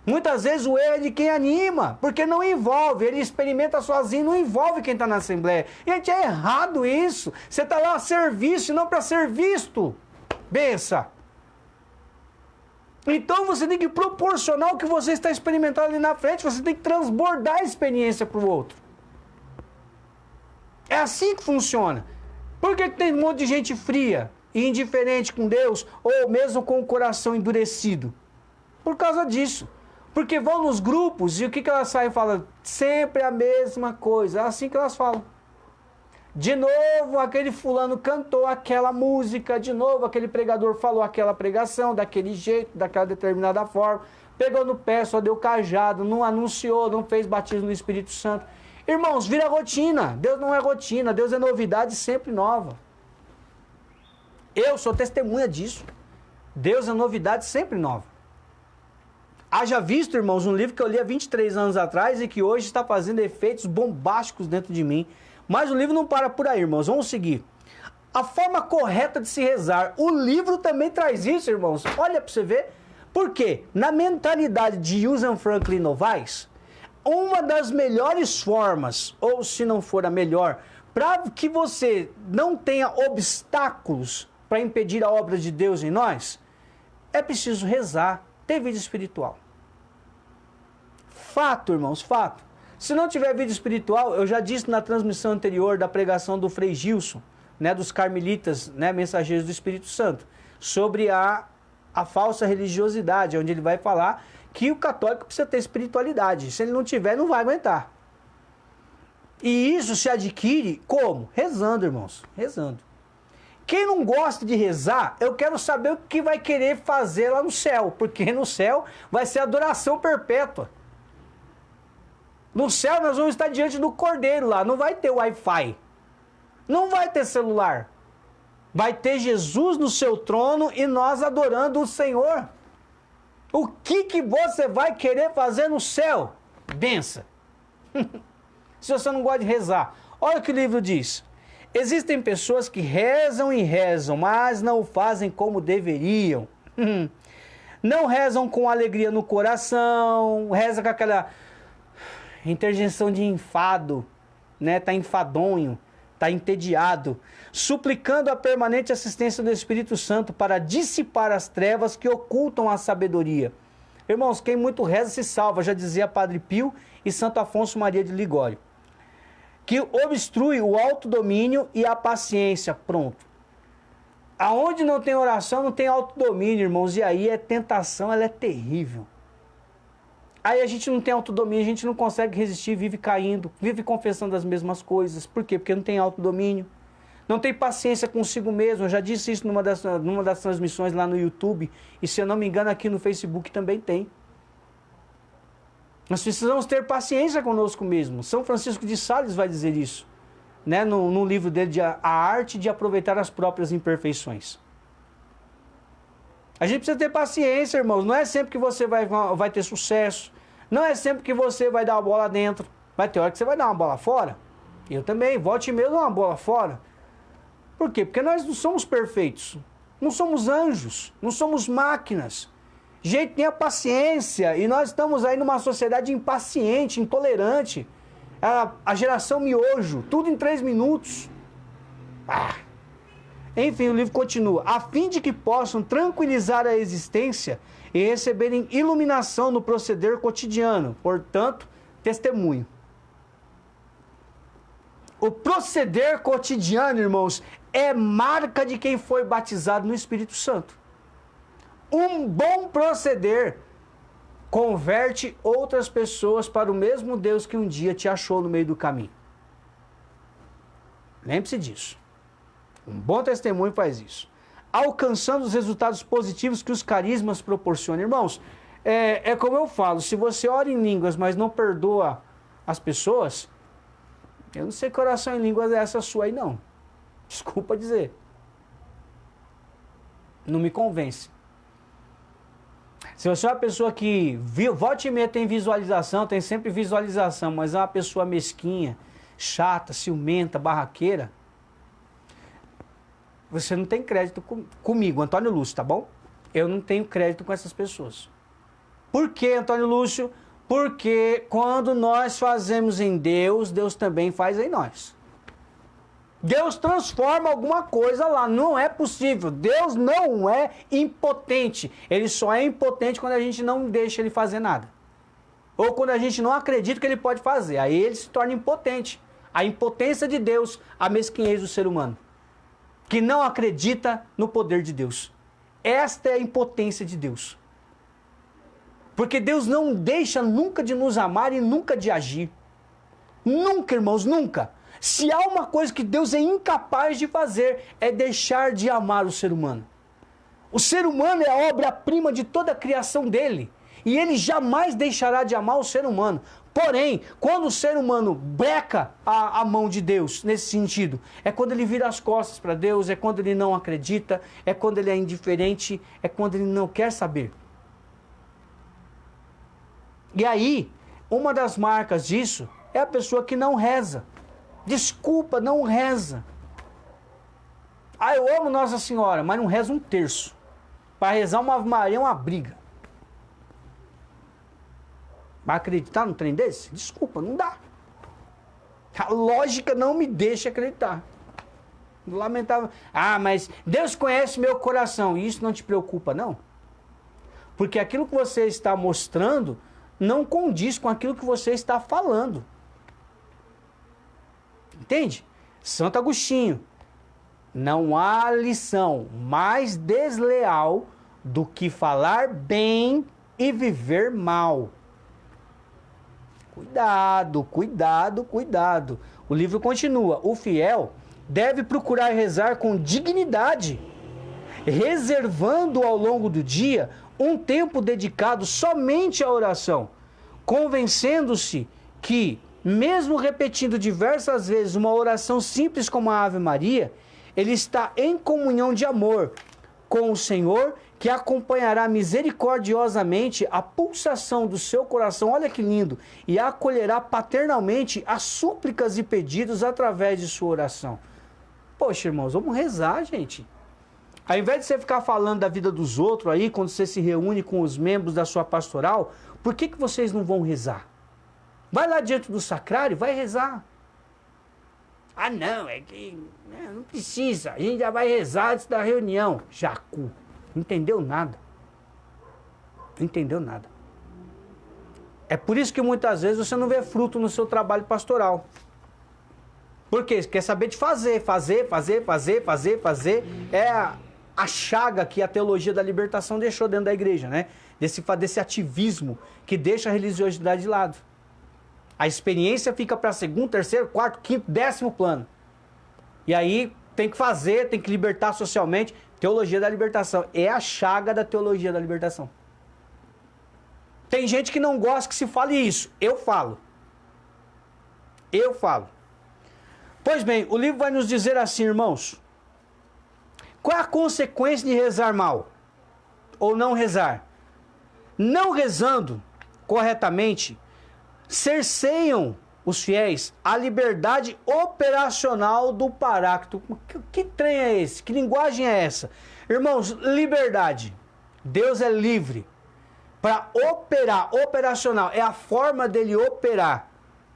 Muitas vezes o erro é de quem anima, porque não envolve, ele experimenta sozinho, não envolve quem está na Assembleia. Gente, é errado isso. Você está lá a serviço e não para ser visto. Bença. Então você tem que proporcionar o que você está experimentando ali na frente, você tem que transbordar a experiência para o outro. É assim que funciona. Por que tem um monte de gente fria e indiferente com Deus, ou mesmo com o coração endurecido? Por causa disso. Porque vão nos grupos e o que elas saem falando? Sempre a mesma coisa. É assim que elas falam. De novo, aquele fulano cantou aquela música. De novo, aquele pregador falou aquela pregação, daquele jeito, daquela determinada forma. Pegou no pé, só deu cajado, não anunciou, não fez batismo no Espírito Santo. Irmãos, vira rotina. Deus não é rotina, Deus é novidade sempre nova. Eu sou testemunha disso. Deus é novidade sempre nova. Haja visto, irmãos, um livro que eu li há 23 anos atrás e que hoje está fazendo efeitos bombásticos dentro de mim. Mas o livro não para por aí, irmãos. Vamos seguir. A forma correta de se rezar. O livro também traz isso, irmãos. Olha para você ver. Por quê? Na mentalidade de William Franklin Novaes, uma das melhores formas, ou se não for a melhor, para que você não tenha obstáculos para impedir a obra de Deus em nós, é preciso rezar, ter vida espiritual. Fato, irmãos, fato. Se não tiver vida espiritual, eu já disse na transmissão anterior da pregação do Frei Gilson, né, dos carmelitas, né, mensageiros do Espírito Santo, sobre a falsa religiosidade, onde ele vai falar que o católico precisa ter espiritualidade. Se ele não tiver, não vai aguentar. E isso se adquire como? Rezando, irmãos, rezando. Quem não gosta de rezar, eu quero saber o que vai querer fazer lá no céu, porque no céu vai ser adoração perpétua. No céu nós vamos estar diante do Cordeiro lá, não vai ter Wi-Fi, não vai ter celular. Vai ter Jesus no seu trono e nós adorando o Senhor. O que você vai querer fazer no céu? Bença. Se você não gosta de rezar. Olha o que o livro diz. Existem pessoas que rezam e rezam, mas não o fazem como deveriam. Não rezam com alegria no coração, rezam com aquela interjeição de enfado, né? Tá enfadonho, tá entediado, suplicando a permanente assistência do Espírito Santo para dissipar as trevas que ocultam a sabedoria. Irmãos, quem muito reza se salva, já dizia Padre Pio e Santo Afonso Maria de Ligório. Que obstrui o autodomínio e a paciência. Pronto. Aonde não tem oração, não tem autodomínio, irmãos. E aí a tentação, ela é terrível. Aí a gente não tem autodomínio, a gente não consegue resistir, vive caindo, vive confessando as mesmas coisas. Por quê? Porque não tem autodomínio. Não tem paciência consigo mesmo. Eu já disse isso numa das transmissões lá no YouTube. E se eu não me engano, aqui no Facebook também tem. Nós precisamos ter paciência conosco mesmo. São Francisco de Sales vai dizer isso, né? No livro dele, A Arte de Aproveitar as Próprias Imperfeições. A gente precisa ter paciência, irmãos. Não é sempre que você vai ter sucesso. Não é sempre que você vai dar uma bola dentro. Vai ter hora que você vai dar uma bola fora. Eu também, volte e meia, dou uma bola fora. Por quê? Porque nós não somos perfeitos. Não somos anjos. Não somos máquinas. Gente, tenha paciência. E nós estamos aí numa sociedade impaciente, intolerante. A geração miojo. Tudo em 3 minutos. Enfim, o livro continua. A fim de que possam tranquilizar a existência e receberem iluminação no proceder cotidiano. Portanto, testemunho. O proceder cotidiano, irmãos, é marca de quem foi batizado no Espírito Santo. Um bom proceder converte outras pessoas para o mesmo Deus que um dia te achou no meio do caminho. Lembre-se disso. Um bom testemunho faz isso. Alcançando os resultados positivos que os carismas proporcionam. Irmãos, é como eu falo, se você ora em línguas, mas não perdoa as pessoas, eu não sei que oração em línguas é essa sua aí, não. Desculpa dizer. Não me convence. Se você é uma pessoa que volta e meia tem visualização, tem sempre visualização, mas é uma pessoa mesquinha, chata, ciumenta, barraqueira, você não tem crédito comigo, Antônio Lúcio, tá bom? Eu não tenho crédito com essas pessoas. Por quê, Antônio Lúcio? Porque quando nós fazemos em Deus, Deus também faz em nós. Deus transforma alguma coisa lá, não é possível. Deus não é impotente. Ele só é impotente quando a gente não deixa ele fazer nada. Ou quando a gente não acredita que ele pode fazer. Aí ele se torna impotente. A impotência de Deus, a mesquinhez do ser humano, que não acredita no poder de Deus. Esta é a impotência de Deus. Porque Deus não deixa nunca de nos amar e nunca de agir. Nunca, irmãos, nunca. Se há uma coisa que Deus é incapaz de fazer, é deixar de amar o ser humano. O ser humano é a obra-prima de toda a criação dele. E ele jamais deixará de amar o ser humano. Porém, quando o ser humano breca a mão de Deus, nesse sentido, é quando ele vira as costas para Deus, é quando ele não acredita, é quando ele é indiferente, é quando ele não quer saber. E aí, uma das marcas disso é a pessoa que não reza. Desculpa, não reza. Ah, eu amo Nossa Senhora, mas não reza um terço. Para rezar uma Ave Maria é uma briga. Vai acreditar num trem desse? Desculpa, não dá. A lógica não me deixa acreditar. Lamentável. Ah, mas Deus conhece meu coração. E isso não te preocupa, não? Porque aquilo que você está mostrando não condiz com aquilo que você está falando. Entende? Santo Agostinho. Não há lição mais desleal do que falar bem e viver mal. Cuidado, cuidado, cuidado. O livro continua. O fiel deve procurar rezar com dignidade, reservando ao longo do dia um tempo dedicado somente à oração, convencendo-se que, mesmo repetindo diversas vezes uma oração simples como a Ave Maria, ele está em comunhão de amor com o Senhor, que acompanhará misericordiosamente a pulsação do seu coração, olha que lindo, e acolherá paternalmente as súplicas e pedidos através de sua oração. Poxa, irmãos, vamos rezar, gente. Ao invés de você ficar falando da vida dos outros aí, quando você se reúne com os membros da sua pastoral, por que vocês não vão rezar? Vai lá diante do sacrário, vai rezar. Ah, não, é que não precisa, a gente já vai rezar antes da reunião. Jacu, não entendeu nada. Não entendeu nada. É por isso que muitas vezes você não vê fruto no seu trabalho pastoral. Por quê? Você quer saber de fazer. É a chaga que a teologia da libertação deixou dentro da igreja, né? Desse ativismo que deixa a religiosidade de lado. A experiência fica para segundo, terceiro, quarto, quinto, 10º plano. E aí tem que fazer, tem que libertar socialmente. Teologia da libertação. É a chaga da teologia da libertação. Tem gente que não gosta que se fale isso. Eu falo. Eu falo. Pois bem, o livro vai nos dizer assim, irmãos. Qual é a consequência de rezar mal? Ou não rezar? Não rezando corretamente, cerceiam os fiéis a liberdade operacional do Paráclito. Que trem é esse? Que linguagem é essa? Irmãos, liberdade. Deus é livre para operar, operacional. É a forma dele operar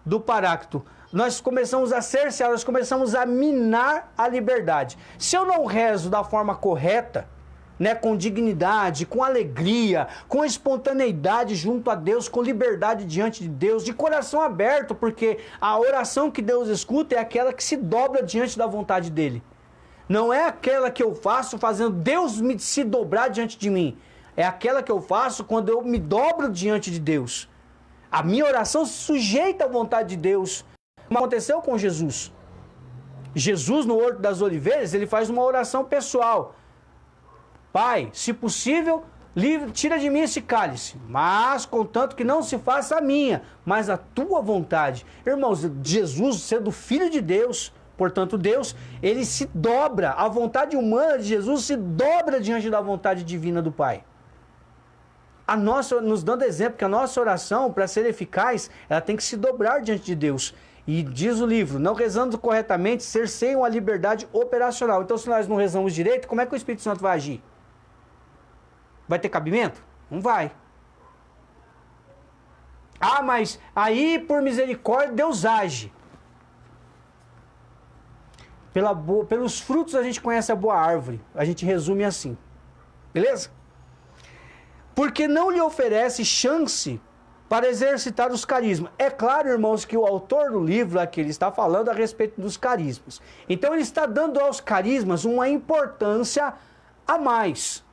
do Paráclito. Nós começamos a cercear, nós começamos a minar a liberdade. Se eu não rezo da forma correta, né, com dignidade, com alegria, com espontaneidade junto a Deus, com liberdade diante de Deus, de coração aberto, porque a oração que Deus escuta é aquela que se dobra diante da vontade dele. Não é aquela que eu faço fazendo Deus se dobrar diante de mim. é aquela que eu faço quando eu me dobro diante de Deus. A minha oração se sujeita à vontade de Deus. Como aconteceu com Jesus. Jesus, no Horto das Oliveiras, ele faz uma oração pessoal. Pai, se possível, tira de mim esse cálice, mas contanto que não se faça a minha, mas a tua vontade. Irmãos, Jesus, sendo filho de Deus, portanto Deus, ele se dobra, a vontade humana de Jesus se dobra diante da vontade divina do Pai. Nos dando exemplo que a nossa oração, para ser eficaz, ela tem que se dobrar diante de Deus. E diz o livro, não rezando corretamente, cerceiam a liberdade operacional. Então, se nós não rezamos direito, como é que o Espírito Santo vai agir? Vai ter cabimento? Não vai. Ah, mas aí, por misericórdia, Deus age. Pelos frutos a gente conhece a boa árvore. A gente resume assim. Beleza? Porque não lhe oferece chance para exercitar os carismas. É claro, irmãos, que o autor do livro aqui ele está falando a respeito dos carismas. Então ele está dando aos carismas uma importância a mais.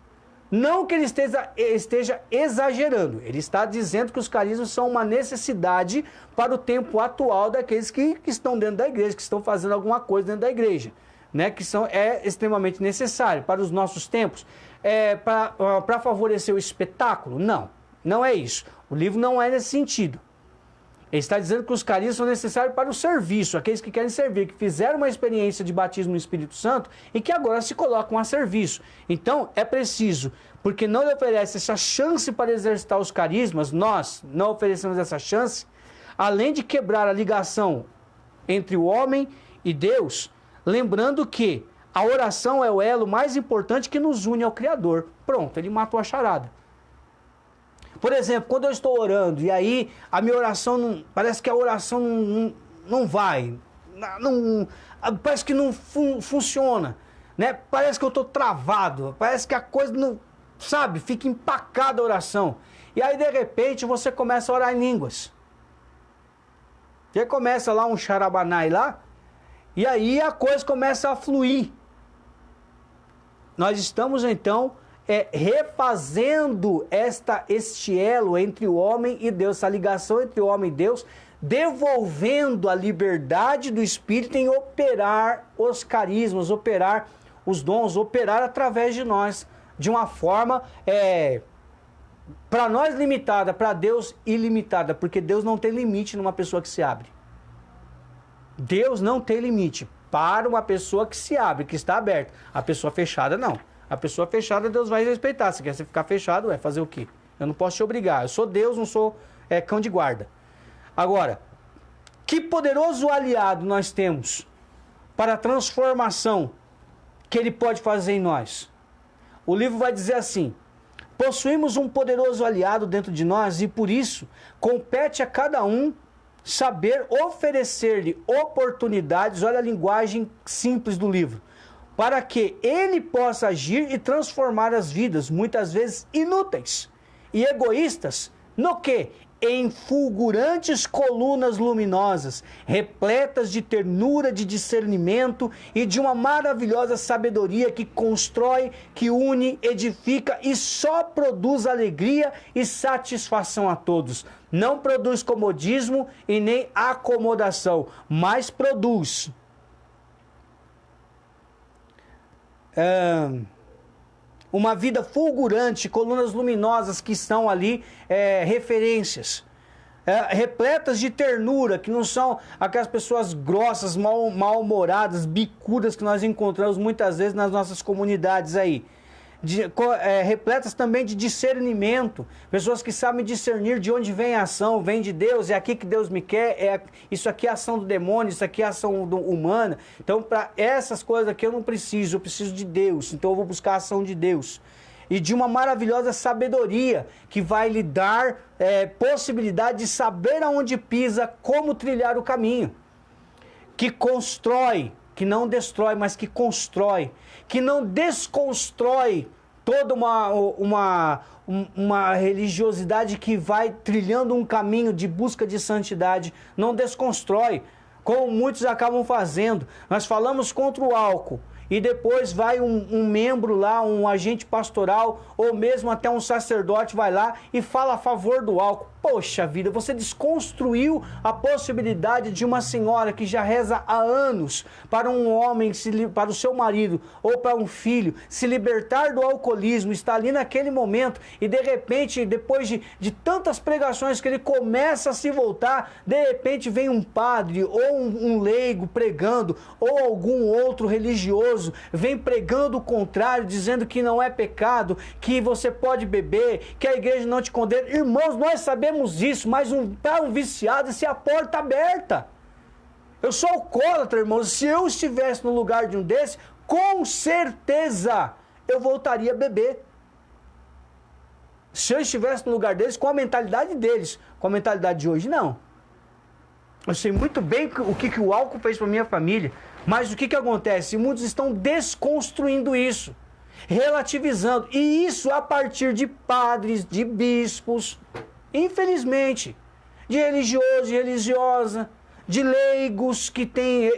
Não que ele esteja exagerando. Ele está dizendo que os carismas são uma necessidade para o tempo atual daqueles que estão dentro da igreja, que estão fazendo alguma coisa dentro da igreja, né? Que é extremamente necessário para os nossos tempos. Para favorecer o espetáculo? Não é isso. O livro não é nesse sentido. Ele está dizendo que os carismas são necessários para o serviço, aqueles que querem servir, que fizeram uma experiência de batismo no Espírito Santo e que agora se colocam a serviço. Então, é preciso, porque não lhe oferece essa chance para exercitar os carismas, nós não oferecemos essa chance, além de quebrar a ligação entre o homem e Deus, lembrando que a oração é o elo mais importante que nos une ao Criador. Pronto, ele matou a charada. Por exemplo, quando eu estou orando e aí a minha oração, parece que a oração não vai, parece que não funciona, né? Parece que eu estou travado, parece que a coisa não, sabe, fica empacada a oração. E aí de repente você começa a orar em línguas. Você começa lá um xarabanai lá, e aí a coisa começa a fluir. Nós estamos então refazendo este elo entre o homem e Deus, essa ligação entre o homem e Deus, devolvendo a liberdade do Espírito em operar os carismas, operar os dons, operar através de nós, de uma forma, para nós limitada, para Deus ilimitada, porque Deus não tem limite numa pessoa que se abre. Deus não tem limite para uma pessoa que se abre, que está aberta. A pessoa fechada, não. A pessoa fechada, Deus vai respeitar. Se quer você ficar fechado, vai fazer o quê? Eu não posso te obrigar. Eu sou Deus, não sou cão de guarda. Agora, que poderoso aliado nós temos para a transformação que Ele pode fazer em nós? O livro vai dizer assim: possuímos um poderoso aliado dentro de nós e por isso compete a cada um saber oferecer-lhe oportunidades, olha a linguagem simples do livro, para que ele possa agir e transformar as vidas, muitas vezes inúteis e egoístas, no que? Em fulgurantes colunas luminosas, repletas de ternura, de discernimento e de uma maravilhosa sabedoria que constrói, que une, edifica e só produz alegria e satisfação a todos. Não produz comodismo e nem acomodação, mas produz uma vida fulgurante, colunas luminosas que estão ali, referências, repletas de ternura, que não são aquelas pessoas grossas, mal-humoradas, bicudas que nós encontramos muitas vezes nas nossas comunidades aí. Repletas também de discernimento, pessoas que sabem discernir de onde vem a ação, vem de Deus, é aqui que Deus me quer, isso aqui é ação do demônio, isso aqui é ação humana. Então, para essas coisas aqui eu não preciso, eu preciso de Deus, então eu vou buscar a ação de Deus. E de uma maravilhosa sabedoria que vai lhe dar possibilidade de saber aonde pisa, como trilhar o caminho, que constrói, que não destrói, mas que constrói, que não desconstrói toda uma religiosidade que vai trilhando um caminho de busca de santidade, não desconstrói, como muitos acabam fazendo. Nós falamos contra o álcool e depois vai um membro lá, um agente pastoral, ou mesmo até um sacerdote vai lá e fala a favor do álcool. Poxa vida, você desconstruiu a possibilidade de uma senhora que já reza há anos para um homem, para o seu marido ou para um filho, se libertar do alcoolismo, está ali naquele momento e de repente, depois de tantas pregações que ele começa a se voltar, de repente vem um padre ou um leigo pregando, ou algum outro religioso vem pregando o contrário, dizendo que não é pecado, que você pode beber, que a igreja não te condena. Irmãos, nós sabemos isso, mas para um viciado, se a porta aberta. Eu sou alcoólatra, irmãos. Se eu estivesse no lugar de um desses, com certeza eu voltaria a beber. Se eu estivesse no lugar deles, com a mentalidade deles, com a mentalidade de hoje, não. Eu sei muito bem o que o álcool fez para minha família, mas o que acontece? Muitos estão desconstruindo isso, relativizando, e isso a partir de padres, de bispos, infelizmente, de religioso, de religiosa, de leigos que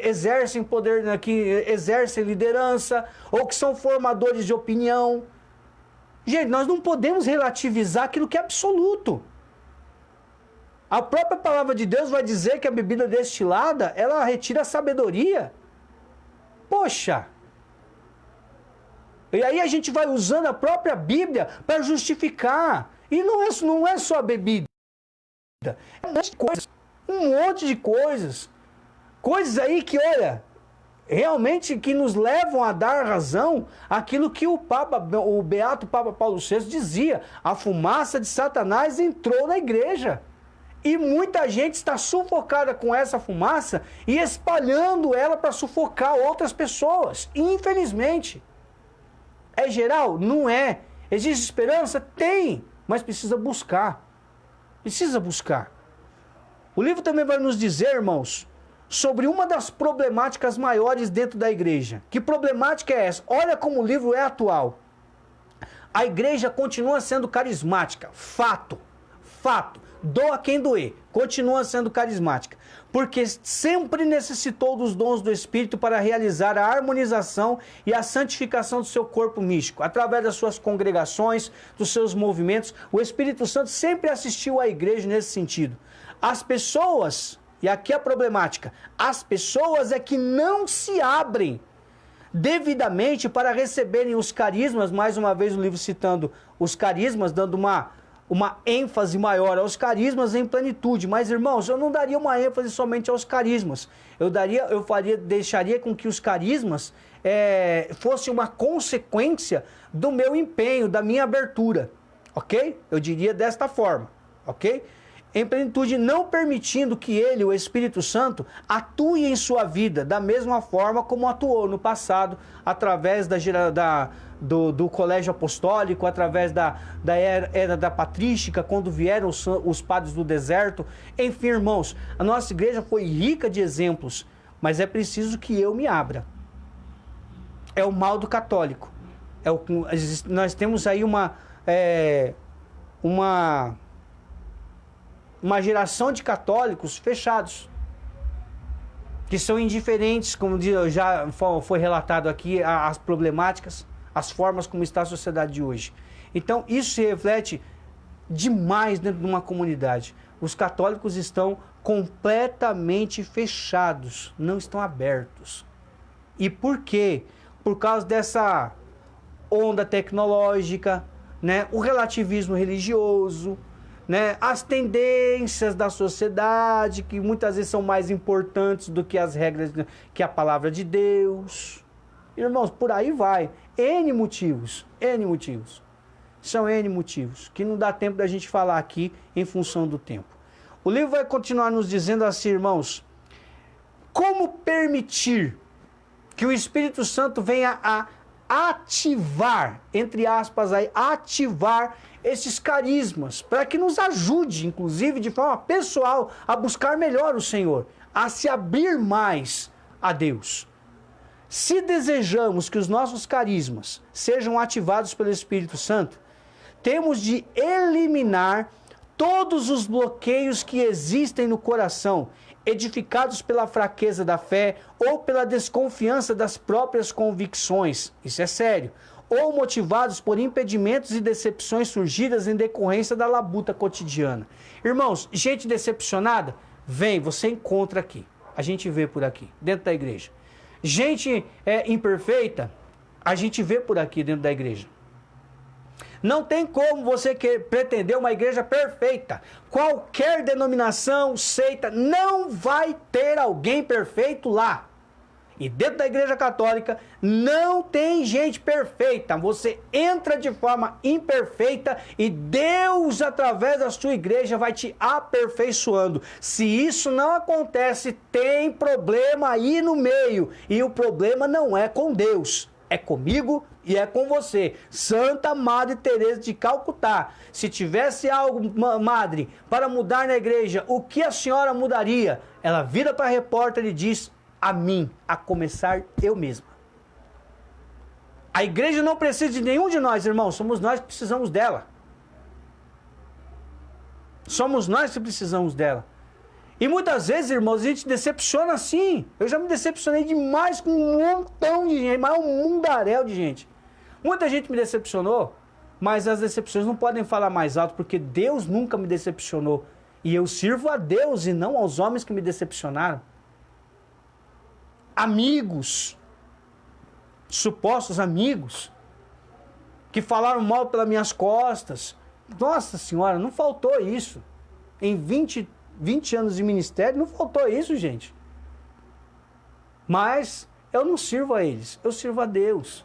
exercem poder, que exercem liderança, ou que são formadores de opinião. Gente, nós não podemos relativizar aquilo que é absoluto. A própria palavra de Deus vai dizer que a bebida destilada, ela retira a sabedoria. Poxa! E aí a gente vai usando a própria Bíblia para justificar. E não é só a bebida. É um monte de coisas. Um monte de coisas. Coisas aí que, olha, realmente que nos levam a dar razão àquilo que o beato Papa Paulo VI dizia. A fumaça de Satanás entrou na igreja. E muita gente está sufocada com essa fumaça e espalhando ela para sufocar outras pessoas. Infelizmente. É geral? Não é. Existe esperança? Tem. Mas precisa buscar. Precisa buscar. O livro também vai nos dizer, irmãos, sobre uma das problemáticas maiores dentro da igreja. Que problemática é essa? Olha como o livro é atual. A igreja continua sendo carismática. Fato. Fato. Doa quem doer. Continua sendo carismática. Porque sempre necessitou dos dons do Espírito para realizar a harmonização e a santificação do seu corpo místico. Através das suas congregações, dos seus movimentos, o Espírito Santo sempre assistiu à igreja nesse sentido. As pessoas, e aqui a problemática, as pessoas é que não se abrem devidamente para receberem os carismas, mais uma vez o livro citando os carismas, dando uma ênfase maior aos carismas em plenitude. Mas, irmãos, eu não daria uma ênfase somente aos carismas. Deixaria com que os carismas fossem uma consequência do meu empenho, da minha abertura. Ok? Eu diria desta forma. Ok? Em plenitude, não permitindo que ele, o Espírito Santo, atue em sua vida da mesma forma como atuou no passado, através do colégio apostólico, através da era da patrística, quando vieram os padres do deserto. Enfim, irmãos, a nossa igreja foi rica de exemplos, mas é preciso que eu me abra. É o mal do católico. Nós temos aí uma geração de católicos fechados, que são indiferentes, como já foi relatado aqui, as problemáticas, as formas como está a sociedade de hoje. Então, isso se reflete demais dentro de uma comunidade. Os católicos estão completamente fechados, não estão abertos. E por quê? Por causa dessa onda tecnológica, né? O relativismo religioso, né? As tendências da sociedade, que muitas vezes são mais importantes do que as regras, que a palavra de Deus. Irmãos, por aí vai. N motivos. São N motivos, que não dá tempo da gente falar aqui em função do tempo. O livro vai continuar nos dizendo assim, irmãos, como permitir que o Espírito Santo venha a ativar, entre aspas aí, ativar esses carismas, para que nos ajude, inclusive de forma pessoal, a buscar melhor o Senhor, a se abrir mais a Deus. Se desejamos que os nossos carismas sejam ativados pelo Espírito Santo, temos de eliminar todos os bloqueios que existem no coração edificados pela fraqueza da fé ou pela desconfiança das próprias convicções. Isso é sério. Ou motivados por impedimentos e decepções surgidas em decorrência da labuta cotidiana. Irmãos, gente decepcionada, vem, você encontra aqui. A gente vê por aqui, dentro da igreja. Gente imperfeita, a gente vê por aqui dentro da igreja. Não tem como você pretender uma igreja perfeita. Qualquer denominação, seita, não vai ter alguém perfeito lá. E dentro da igreja católica não tem gente perfeita. Você entra de forma imperfeita e Deus, através da sua igreja, vai te aperfeiçoando. Se isso não acontece, tem problema aí no meio. E o problema não é com Deus, é comigo e é com você. Santa Madre Teresa de Calcutá. Se tivesse algo, madre, para mudar na igreja, o que a senhora mudaria? Ela vira para a repórter e diz: a mim, a começar eu mesma. A igreja não precisa de nenhum de nós, irmãos. Somos nós que precisamos dela. Somos nós que precisamos dela. E muitas vezes, irmãos, a gente decepciona sim. Eu já me decepcionei demais com um montão de gente, mas um mundaréu de gente. Muita gente me decepcionou, mas as decepções não podem falar mais alto, porque Deus nunca me decepcionou. E eu sirvo a Deus e não aos homens que me decepcionaram. Amigos, supostos amigos, que falaram mal pelas minhas costas. Nossa Senhora, não faltou isso. Em 20 anos de ministério, não faltou isso, gente. Mas eu não sirvo a eles, eu sirvo a Deus.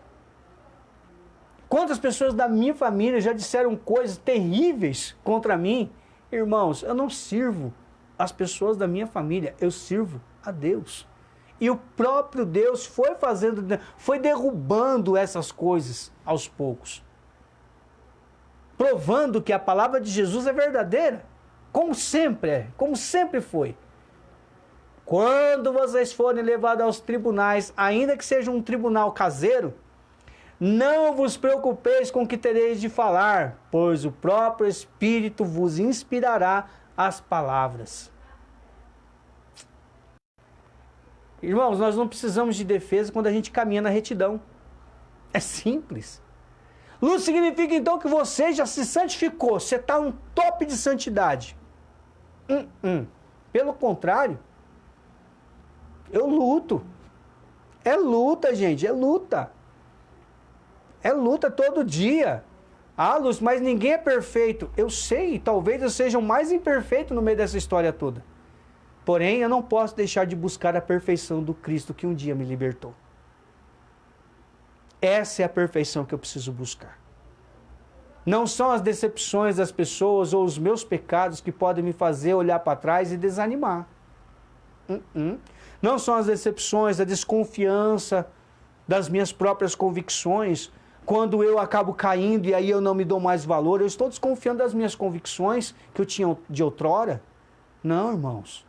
Quantas pessoas da minha família já disseram coisas terríveis contra mim? Irmãos, eu não sirvo as pessoas da minha família, eu sirvo a Deus. E o próprio Deus foi derrubando essas coisas aos poucos. Provando que a palavra de Jesus é verdadeira. Como sempre é, como sempre foi. Quando vocês forem levados aos tribunais, ainda que seja um tribunal caseiro, não vos preocupeis com o que tereis de falar, pois o próprio Espírito vos inspirará as palavras. Irmãos, nós não precisamos de defesa quando a gente caminha na retidão. É simples. Luz significa então que você já se santificou, você está um top de santidade. Pelo contrário, eu luto. É luta, gente, é luta. É luta todo dia. Ah, Luz, mas ninguém é perfeito. Eu sei, talvez eu seja o mais imperfeito no meio dessa história toda. Porém, eu não posso deixar de buscar a perfeição do Cristo que um dia me libertou. Essa é a perfeição que eu preciso buscar. Não são as decepções das pessoas ou os meus pecados que podem me fazer olhar para trás e desanimar. Não são as decepções, a desconfiança das minhas próprias convicções, quando eu acabo caindo e aí eu não me dou mais valor. Eu estou desconfiando das minhas convicções que eu tinha de outrora. Não, irmãos.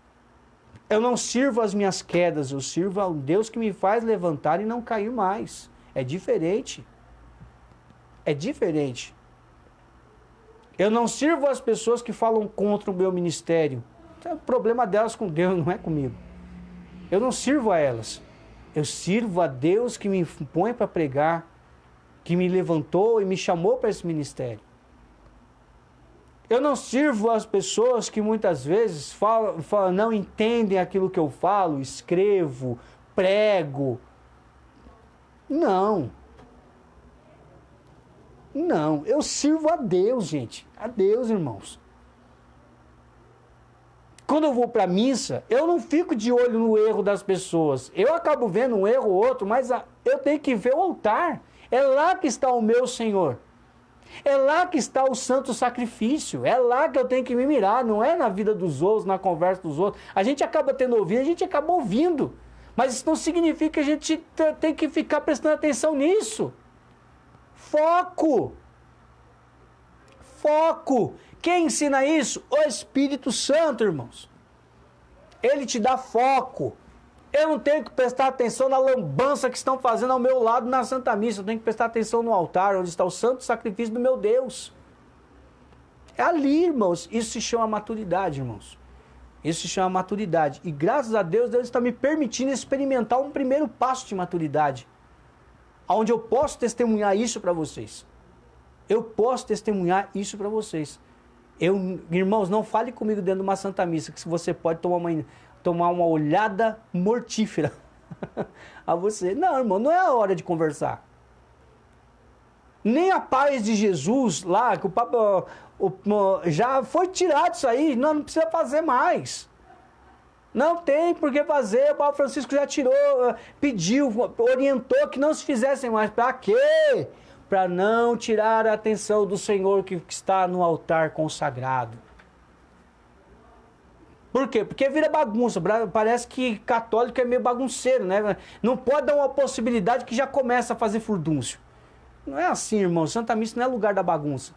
Eu não sirvo as minhas quedas, eu sirvo ao Deus que me faz levantar e não cair mais. É diferente. É diferente. Eu não sirvo as pessoas que falam contra o meu ministério. É o problema delas com Deus, não é comigo. Eu não sirvo a elas. Eu sirvo a Deus que me põe para pregar, que me levantou e me chamou para esse ministério. Eu não sirvo as pessoas que muitas vezes não entendem aquilo que eu falo, escrevo, prego. Não. Não, eu sirvo a Deus, gente. A Deus, irmãos. Quando eu vou para a missa, eu não fico de olho no erro das pessoas. Eu acabo vendo um erro ou outro, mas eu tenho que ver o altar. É lá que está o meu Senhor. É lá que está o santo sacrifício. É lá que eu tenho que me mirar. Não é na vida dos outros, na conversa dos outros. A gente acaba tendo ouvido, a gente acaba ouvindo. Mas isso não significa que a gente tem que ficar prestando atenção nisso. Foco. Foco. Quem ensina isso? O Espírito Santo, irmãos. Ele te dá foco. Eu não tenho que prestar atenção na lambança que estão fazendo ao meu lado na Santa Missa. Eu tenho que prestar atenção no altar, onde está o santo sacrifício do meu Deus. É ali, irmãos. Isso se chama maturidade, irmãos. Isso se chama maturidade. E graças a Deus, Deus está me permitindo experimentar um primeiro passo de maturidade. Onde eu posso testemunhar isso para vocês. Eu posso testemunhar isso para vocês. Irmãos, não fale comigo dentro de uma Santa Missa, que você pode tomar uma olhada mortífera a você. Não, irmão, não é a hora de conversar. Nem a paz de Jesus lá, que o Papa já foi tirado isso aí, não precisa fazer mais. Não tem por que fazer, o Papa Francisco já tirou, pediu, orientou que não se fizessem mais. Para quê? Para não tirar a atenção do Senhor que está no altar consagrado. Por quê? Porque vira bagunça. Parece que católico é meio bagunceiro, né? Não pode dar uma possibilidade que já começa a fazer furdúncio. Não é assim, irmão. Santa Missa não é lugar da bagunça.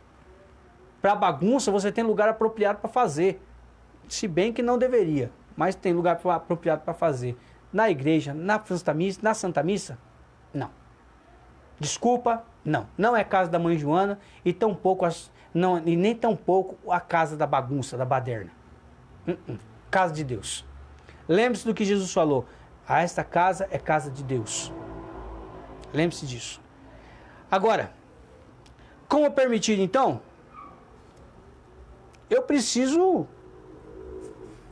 Para bagunça, você tem lugar apropriado para fazer. Se bem que não deveria, mas tem lugar apropriado para fazer. Na igreja, na Santa Missa, não. Desculpa, não. Não é casa da mãe Joana e nem tampouco a casa da bagunça, da baderna. Casa de Deus. Lembre-se do que Jesus falou. Esta casa é casa de Deus. Lembre-se disso. Agora, como permitir então? Eu preciso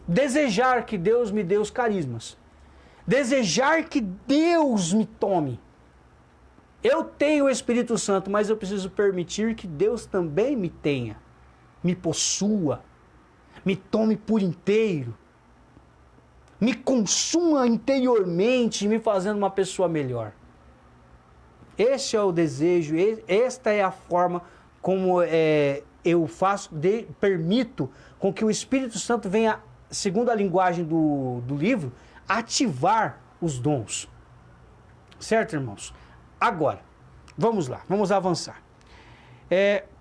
desejar que Deus me dê os carismas. Desejar que Deus me tome. Eu tenho o Espírito Santo, mas eu preciso permitir que Deus também me tenha. Me possua. Me tome por inteiro. Me consuma interiormente, me fazendo uma pessoa melhor. Este é o desejo, esta é a forma como eu permito com que o Espírito Santo venha, segundo a linguagem do livro, ativar os dons. Certo, irmãos? Agora, vamos lá, vamos avançar.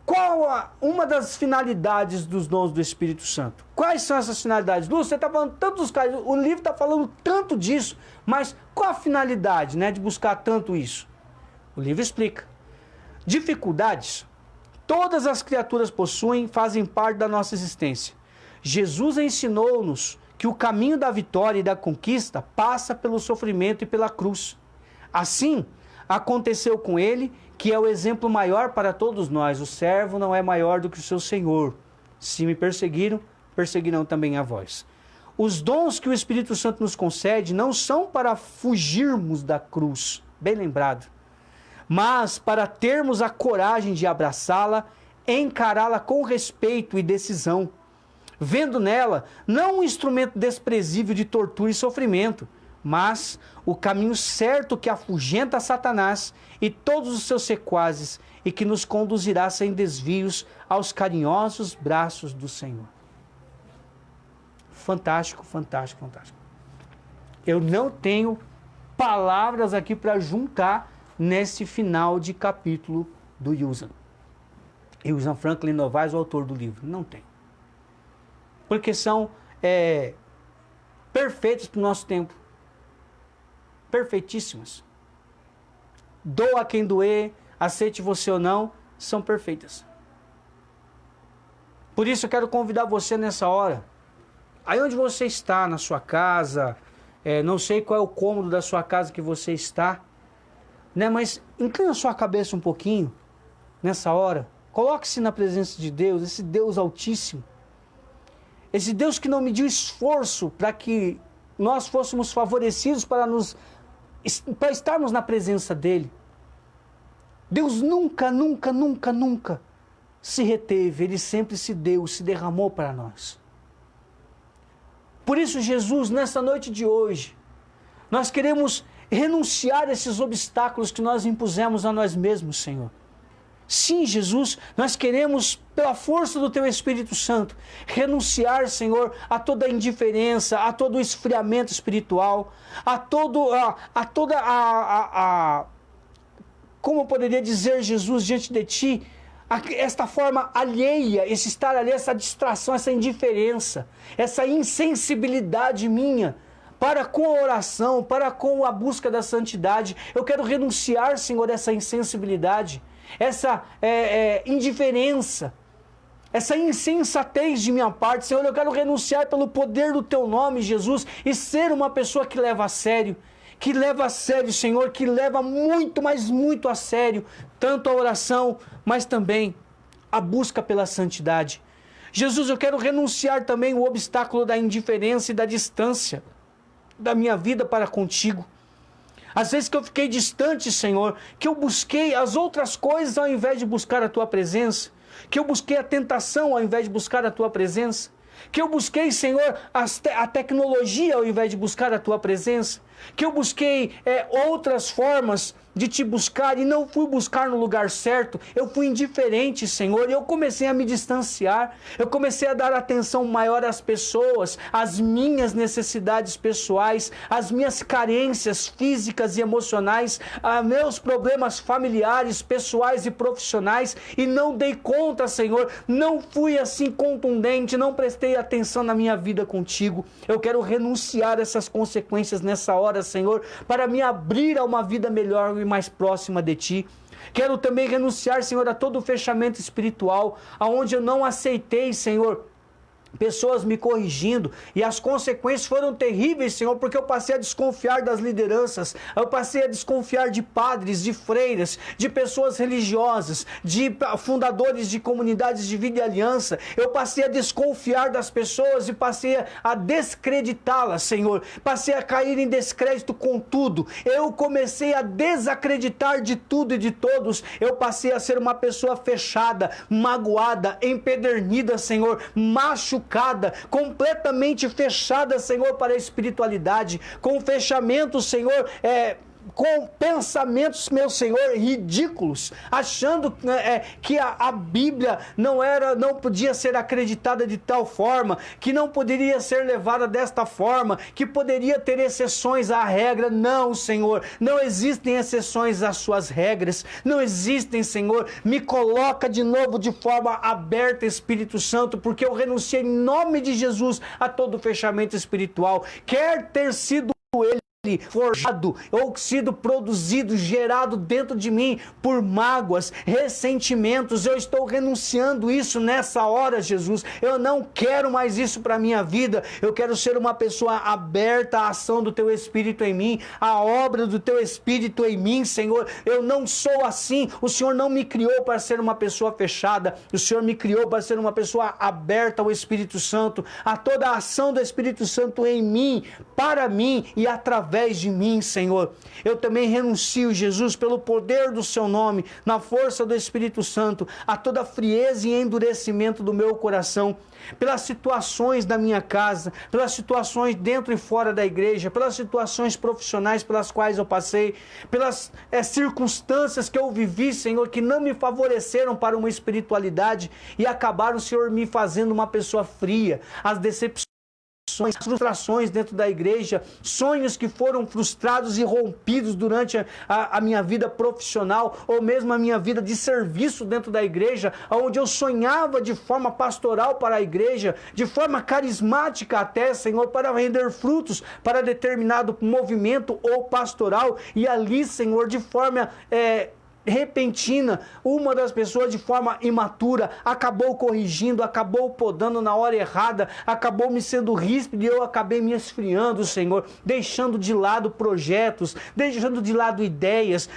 Qual uma das finalidades dos dons do Espírito Santo? Quais são essas finalidades? Lúcio, você está falando tanto dos caras, o livro está falando tanto disso, mas qual a finalidade, né, de buscar tanto isso? O livro explica. Dificuldades, todas as criaturas possuem, fazem parte da nossa existência. Jesus ensinou-nos que o caminho da vitória e da conquista passa pelo sofrimento e pela cruz. Assim, aconteceu com ele, que é o exemplo maior para todos nós. O servo não é maior do que o seu senhor. Se me perseguiram, perseguirão também a vós. Os dons que o Espírito Santo nos concede não são para fugirmos da cruz, bem lembrado, mas para termos a coragem de abraçá-la, encará-la com respeito e decisão, vendo nela não um instrumento desprezível de tortura e sofrimento, mas o caminho certo que afugenta Satanás e todos os seus sequazes e que nos conduzirá sem desvios aos carinhosos braços do Senhor. Fantástico, fantástico, fantástico. Eu não tenho palavras aqui para juntar nesse final de capítulo do Yusan. Yusan Franklin Novaes, o autor do livro. Não tem. Porque são perfeitos para o nosso tempo. Perfeitíssimas. Doa quem doer, aceite você ou não, são perfeitas. Por isso eu quero convidar você nessa hora, aí onde você está, na sua casa, não sei qual é o cômodo da sua casa que você está, né? Mas inclina a sua cabeça um pouquinho, nessa hora, coloque-se na presença de Deus, esse Deus altíssimo, esse Deus que não mediu esforço para que nós fôssemos favorecidos para estarmos na presença dele. Deus nunca, nunca, nunca, nunca se reteve, ele sempre se deu, se derramou para nós. Por isso, Jesus, nessa noite de hoje, nós queremos renunciar a esses obstáculos que nós impusemos a nós mesmos, Senhor. Sim, Jesus, nós queremos, pela força do Teu Espírito Santo, renunciar, Senhor, a toda a indiferença, a todo o esfriamento espiritual, como eu poderia dizer, Jesus, diante de Ti, esta forma alheia, esse estar alheio, essa distração, essa indiferença, essa insensibilidade minha, para com a oração, para com a busca da santidade. Eu quero renunciar, Senhor, a essa insensibilidade, essa indiferença, essa insensatez de minha parte, Senhor. Eu quero renunciar pelo poder do Teu nome, Jesus, e ser uma pessoa que leva a sério, Senhor, que leva muito, mas muito a sério, tanto a oração, mas também a busca pela santidade. Jesus, eu quero renunciar também o obstáculo da indiferença e da distância da minha vida para contigo. Às vezes que eu fiquei distante, Senhor, que eu busquei as outras coisas ao invés de buscar a Tua presença, que eu busquei a tentação ao invés de buscar a Tua presença, que eu busquei, Senhor, a tecnologia ao invés de buscar a Tua presença, que eu busquei outras formas de Te buscar e não fui buscar no lugar certo. Eu fui indiferente, Senhor, e eu comecei a me distanciar, eu comecei a dar atenção maior às pessoas, às minhas necessidades pessoais, às minhas carências físicas e emocionais, a meus problemas familiares, pessoais e profissionais, e não dei conta, Senhor, não fui assim contundente, não prestei atenção na minha vida contigo. Eu quero renunciar a essas consequências nessa hora, Senhor, para me abrir a uma vida melhor e mais próxima de Ti. Quero também renunciar, Senhor, a todo o fechamento espiritual, aonde eu não aceitei, Senhor, pessoas me corrigindo, e as consequências foram terríveis, Senhor, porque eu passei a desconfiar das lideranças, eu passei a desconfiar de padres, de freiras, de pessoas religiosas, de fundadores de comunidades de vida e aliança. Eu passei a desconfiar das pessoas e passei a descreditá-las, Senhor, passei a cair em descrédito com tudo. Eu comecei a desacreditar de tudo e de todos. Eu passei a ser uma pessoa fechada, magoada, empedernida, Senhor, machucada, completamente fechada, Senhor, para a espiritualidade, com fechamento, Senhor, com pensamentos, meu Senhor, ridículos, achando que a Bíblia não podia ser acreditada de tal forma, que não poderia ser levada desta forma, que poderia ter exceções à regra. Não, Senhor, não existem exceções às suas regras, não existem, Senhor. Me coloca de novo de forma aberta, Espírito Santo, porque eu renunciei em nome de Jesus a todo fechamento espiritual, quer ter sido ele forjado ou sido produzido, gerado dentro de mim por mágoas, ressentimentos. Eu estou renunciando isso nessa hora, Jesus. Eu não quero mais isso para a minha vida. Eu quero ser uma pessoa aberta à ação do Teu Espírito em mim, à obra do Teu Espírito em mim, Senhor. Eu não sou assim. O Senhor não me criou para ser uma pessoa fechada. O Senhor me criou para ser uma pessoa aberta ao Espírito Santo, a toda a ação do Espírito Santo em mim, para mim e através de mim, Senhor. Eu também renuncio, Jesus, pelo poder do Seu nome, na força do Espírito Santo, a toda frieza e endurecimento do meu coração, pelas situações da minha casa, pelas situações dentro e fora da igreja, pelas situações profissionais pelas quais eu passei, pelas circunstâncias que eu vivi, Senhor, que não me favoreceram para uma espiritualidade e acabaram, Senhor, me fazendo uma pessoa fria. As decepções, frustrações dentro da igreja, sonhos que foram frustrados e rompidos durante a minha vida profissional, ou mesmo a minha vida de serviço dentro da igreja, onde eu sonhava de forma pastoral para a igreja, de forma carismática até, Senhor, para render frutos para determinado movimento ou pastoral, e ali, Senhor, de forma repentina, uma das pessoas de forma imatura acabou corrigindo, acabou podando na hora errada, acabou me sendo ríspido e eu acabei me esfriando, Senhor, deixando de lado projetos, deixando de lado ideias,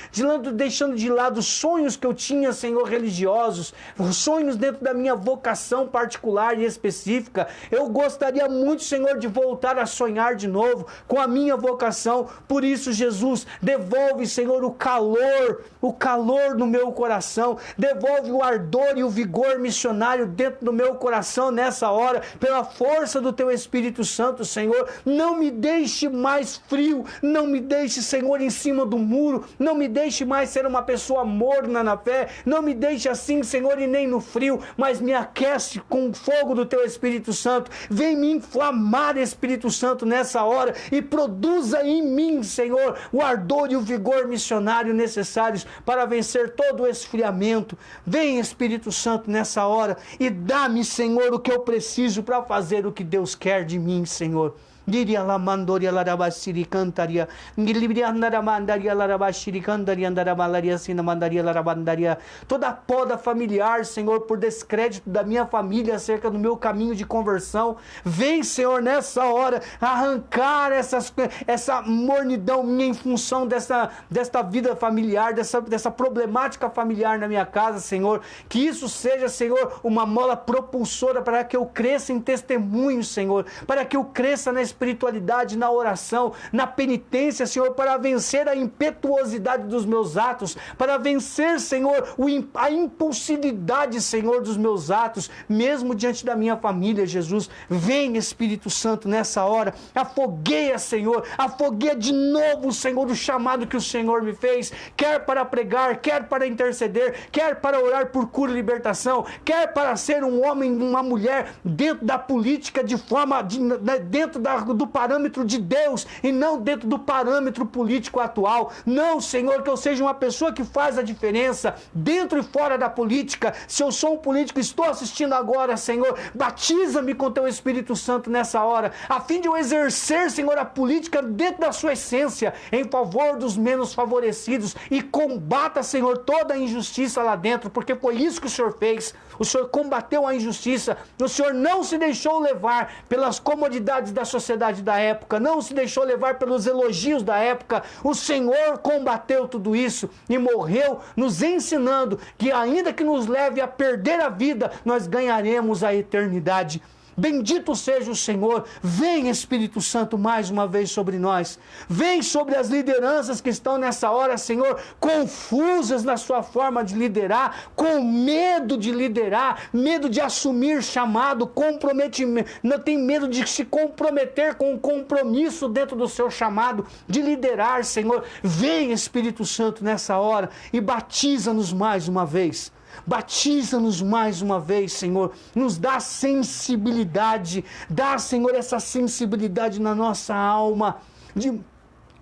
deixando de lado sonhos que eu tinha, Senhor, religiosos, sonhos dentro da minha vocação particular e específica. Eu gostaria muito, Senhor, de voltar a sonhar de novo com a minha vocação. Por isso, Jesus, devolve, Senhor, o calor no meu coração, devolve o ardor e o vigor missionário dentro do meu coração nessa hora, pela força do Teu Espírito Santo, Senhor. Não me deixe mais frio, não me deixe, Senhor, em cima do muro, não me deixe mais ser uma pessoa morna na fé, não me deixe assim, Senhor, e nem no frio, mas me aquece com o fogo do Teu Espírito Santo. Vem me inflamar, Espírito Santo, nessa hora, e produza em mim, Senhor, o ardor e o vigor missionário necessários para vencer todo o esfriamento. Vem, Espírito Santo, nessa hora e dá-me, Senhor, o que eu preciso para fazer o que Deus quer de mim, Senhor. Diria la mandoria la rabashiri cantaria. Nilibria andaramandaria la rabashiri cantaria andaramalaria sinamandaria la rabandaria. Toda poda familiar, Senhor, por descrédito da minha família acerca do meu caminho de conversão. Vem, Senhor, nessa hora, arrancar essa mornidão minha em função desta vida familiar, dessa problemática familiar na minha casa, Senhor. Que isso seja, Senhor, uma mola propulsora para que eu cresça em testemunho, Senhor. Para que eu cresça na espiritualidade, na oração, na penitência, Senhor, para vencer a impetuosidade dos meus atos, para vencer, Senhor, a impulsividade, Senhor, dos meus atos, mesmo diante da minha família, Jesus. Vem, Espírito Santo, nessa hora, afogueia, Senhor, afogueia de novo, Senhor, o chamado que o Senhor me fez, quer para pregar, quer para interceder, quer para orar por cura e libertação, quer para ser um homem, uma mulher, dentro da política, dentro do parâmetro de Deus, e não dentro do parâmetro político atual. Não, Senhor, que eu seja uma pessoa que faz a diferença, dentro e fora da política. Se eu sou um político, estou assistindo agora, Senhor, batiza-me com teu Espírito Santo nessa hora, a fim de eu exercer, Senhor, a política dentro da sua essência, em favor dos menos favorecidos, e combata, Senhor, toda a injustiça lá dentro, porque foi isso que o Senhor fez. O Senhor combateu a injustiça, o Senhor não se deixou levar pelas comodidades da sociedade da época, não se deixou levar pelos elogios da época. O Senhor combateu tudo isso e morreu nos ensinando que ainda que nos leve a perder a vida, nós ganharemos a eternidade. Bendito seja o Senhor. Vem, Espírito Santo, mais uma vez sobre nós. Vem sobre as lideranças que estão nessa hora, Senhor, confusas na sua forma de liderar, com medo de liderar, medo de assumir chamado, comprometimento, não tem medo de se comprometer com o compromisso dentro do seu chamado de liderar, Senhor. Vem, Espírito Santo, nessa hora e batiza-nos mais uma vez. Batiza-nos mais uma vez, Senhor. Nos dá sensibilidade. Dá, Senhor, essa sensibilidade na nossa alma.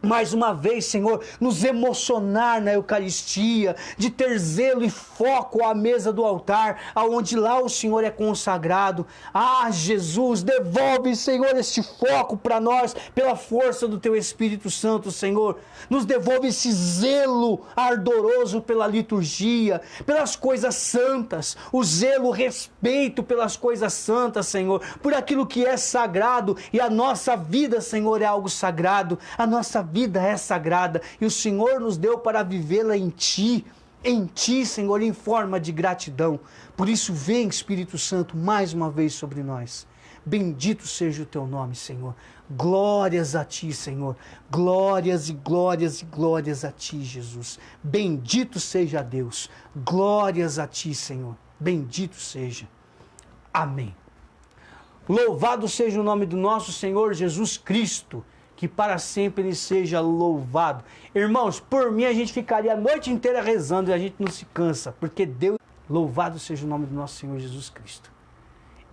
Mais uma vez, Senhor, nos emocionar na Eucaristia, de ter zelo e foco à mesa do altar, aonde lá o Senhor é consagrado. Ah, Jesus, devolve, Senhor, este foco para nós, pela força do Teu Espírito Santo, Senhor. Nos devolve esse zelo ardoroso pela liturgia, pelas coisas santas, o zelo, o respeito pelas coisas santas, Senhor, por aquilo que é sagrado, e a nossa vida, Senhor, é algo sagrado, a nossa vida é sagrada, e o Senhor nos deu para vivê-la em Ti, Senhor, em forma de gratidão. Por isso, vem, Espírito Santo, mais uma vez sobre nós. Bendito seja o Teu nome, Senhor. Glórias a Ti, Senhor. Glórias e glórias e glórias a Ti, Jesus. Bendito seja Deus. Glórias a Ti, Senhor. Bendito seja. Amém. Louvado seja o nome do nosso Senhor Jesus Cristo, que para sempre Ele seja louvado. Irmãos, por mim a gente ficaria a noite inteira rezando e a gente não se cansa, porque Deus, louvado seja o nome do nosso Senhor Jesus Cristo.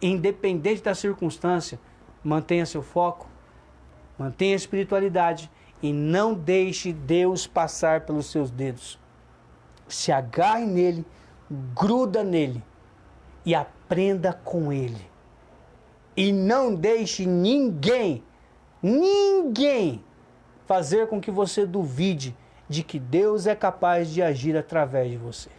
Independente da circunstância, mantenha seu foco, mantenha a espiritualidade e não deixe Deus passar pelos seus dedos. Se agarre nele, gruda nele e aprenda com ele. E não deixe ninguém fazer com que você duvide de que Deus é capaz de agir através de você.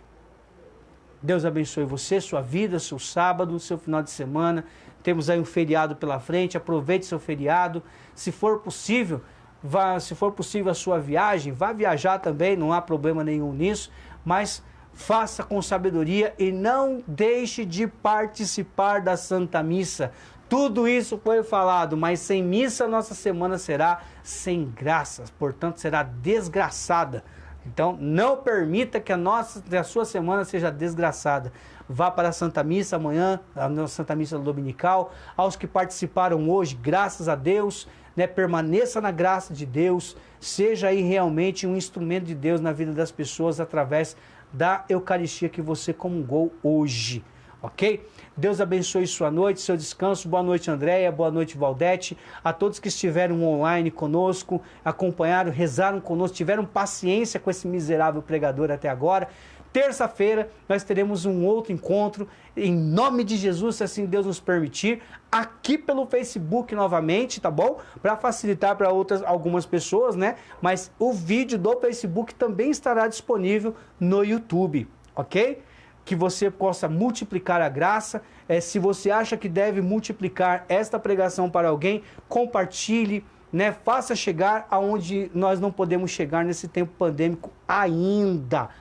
Deus abençoe você, sua vida, seu sábado, seu final de semana. Temos aí um feriado pela frente, aproveite seu feriado. Se for possível a sua viagem, vá viajar também, não há problema nenhum nisso, mas faça com sabedoria e não deixe de participar da Santa Missa. Tudo isso foi falado, mas sem missa nossa semana será sem graças, portanto será desgraçada. Então não permita que a sua semana seja desgraçada. Vá para a Santa Missa amanhã, a nossa Santa Missa Dominical. Aos que participaram hoje, graças a Deus, permaneça na graça de Deus, seja aí realmente um instrumento de Deus na vida das pessoas através da Eucaristia que você comungou hoje. Ok? Deus abençoe sua noite, seu descanso. Boa noite, Andréia. Boa noite, Valdete. A todos que estiveram online conosco, acompanharam, rezaram conosco, tiveram paciência com esse miserável pregador até agora. terça-feira nós teremos um outro encontro, em nome de Jesus, se assim Deus nos permitir, aqui pelo Facebook novamente, tá bom? Para facilitar para algumas pessoas, né? Mas o vídeo do Facebook também estará disponível no YouTube, ok? Que você possa multiplicar a graça. Se você acha que deve multiplicar esta pregação para alguém, compartilhe, né? Faça chegar aonde nós não podemos chegar nesse tempo pandêmico ainda.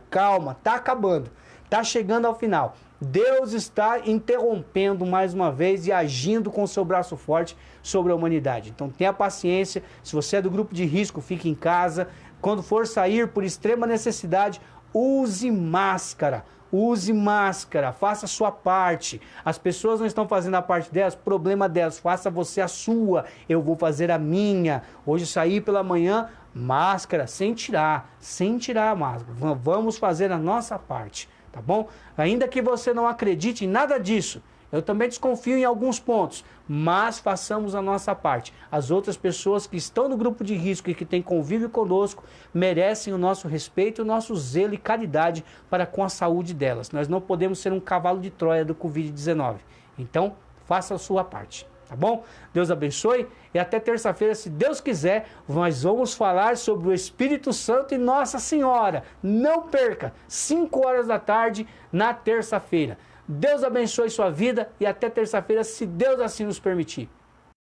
Calma, tá acabando, tá chegando ao final. Deus está interrompendo mais uma vez e agindo com o seu braço forte sobre a humanidade. Então tenha paciência, se você é do grupo de risco, fique em casa. Quando for sair por extrema necessidade, use máscara, faça a sua parte. As pessoas não estão fazendo a parte delas, problema delas, faça você a sua, eu vou fazer a minha. Hoje saí pela manhã, máscara, sem tirar a máscara. Vamos fazer a nossa parte, tá bom? Ainda que você não acredite em nada disso, eu também desconfio em alguns pontos, mas façamos a nossa parte. As outras pessoas que estão no grupo de risco e que têm convívio conosco merecem o nosso respeito, o nosso zelo e caridade para com a saúde delas. Nós não podemos ser um cavalo de Troia do Covid-19. Então, faça a sua parte, tá bom? Deus abençoe e até terça-feira, se Deus quiser, nós vamos falar sobre o Espírito Santo e Nossa Senhora. Não perca, 5 horas da tarde na terça-feira. Deus abençoe sua vida e até terça-feira, se Deus assim nos permitir.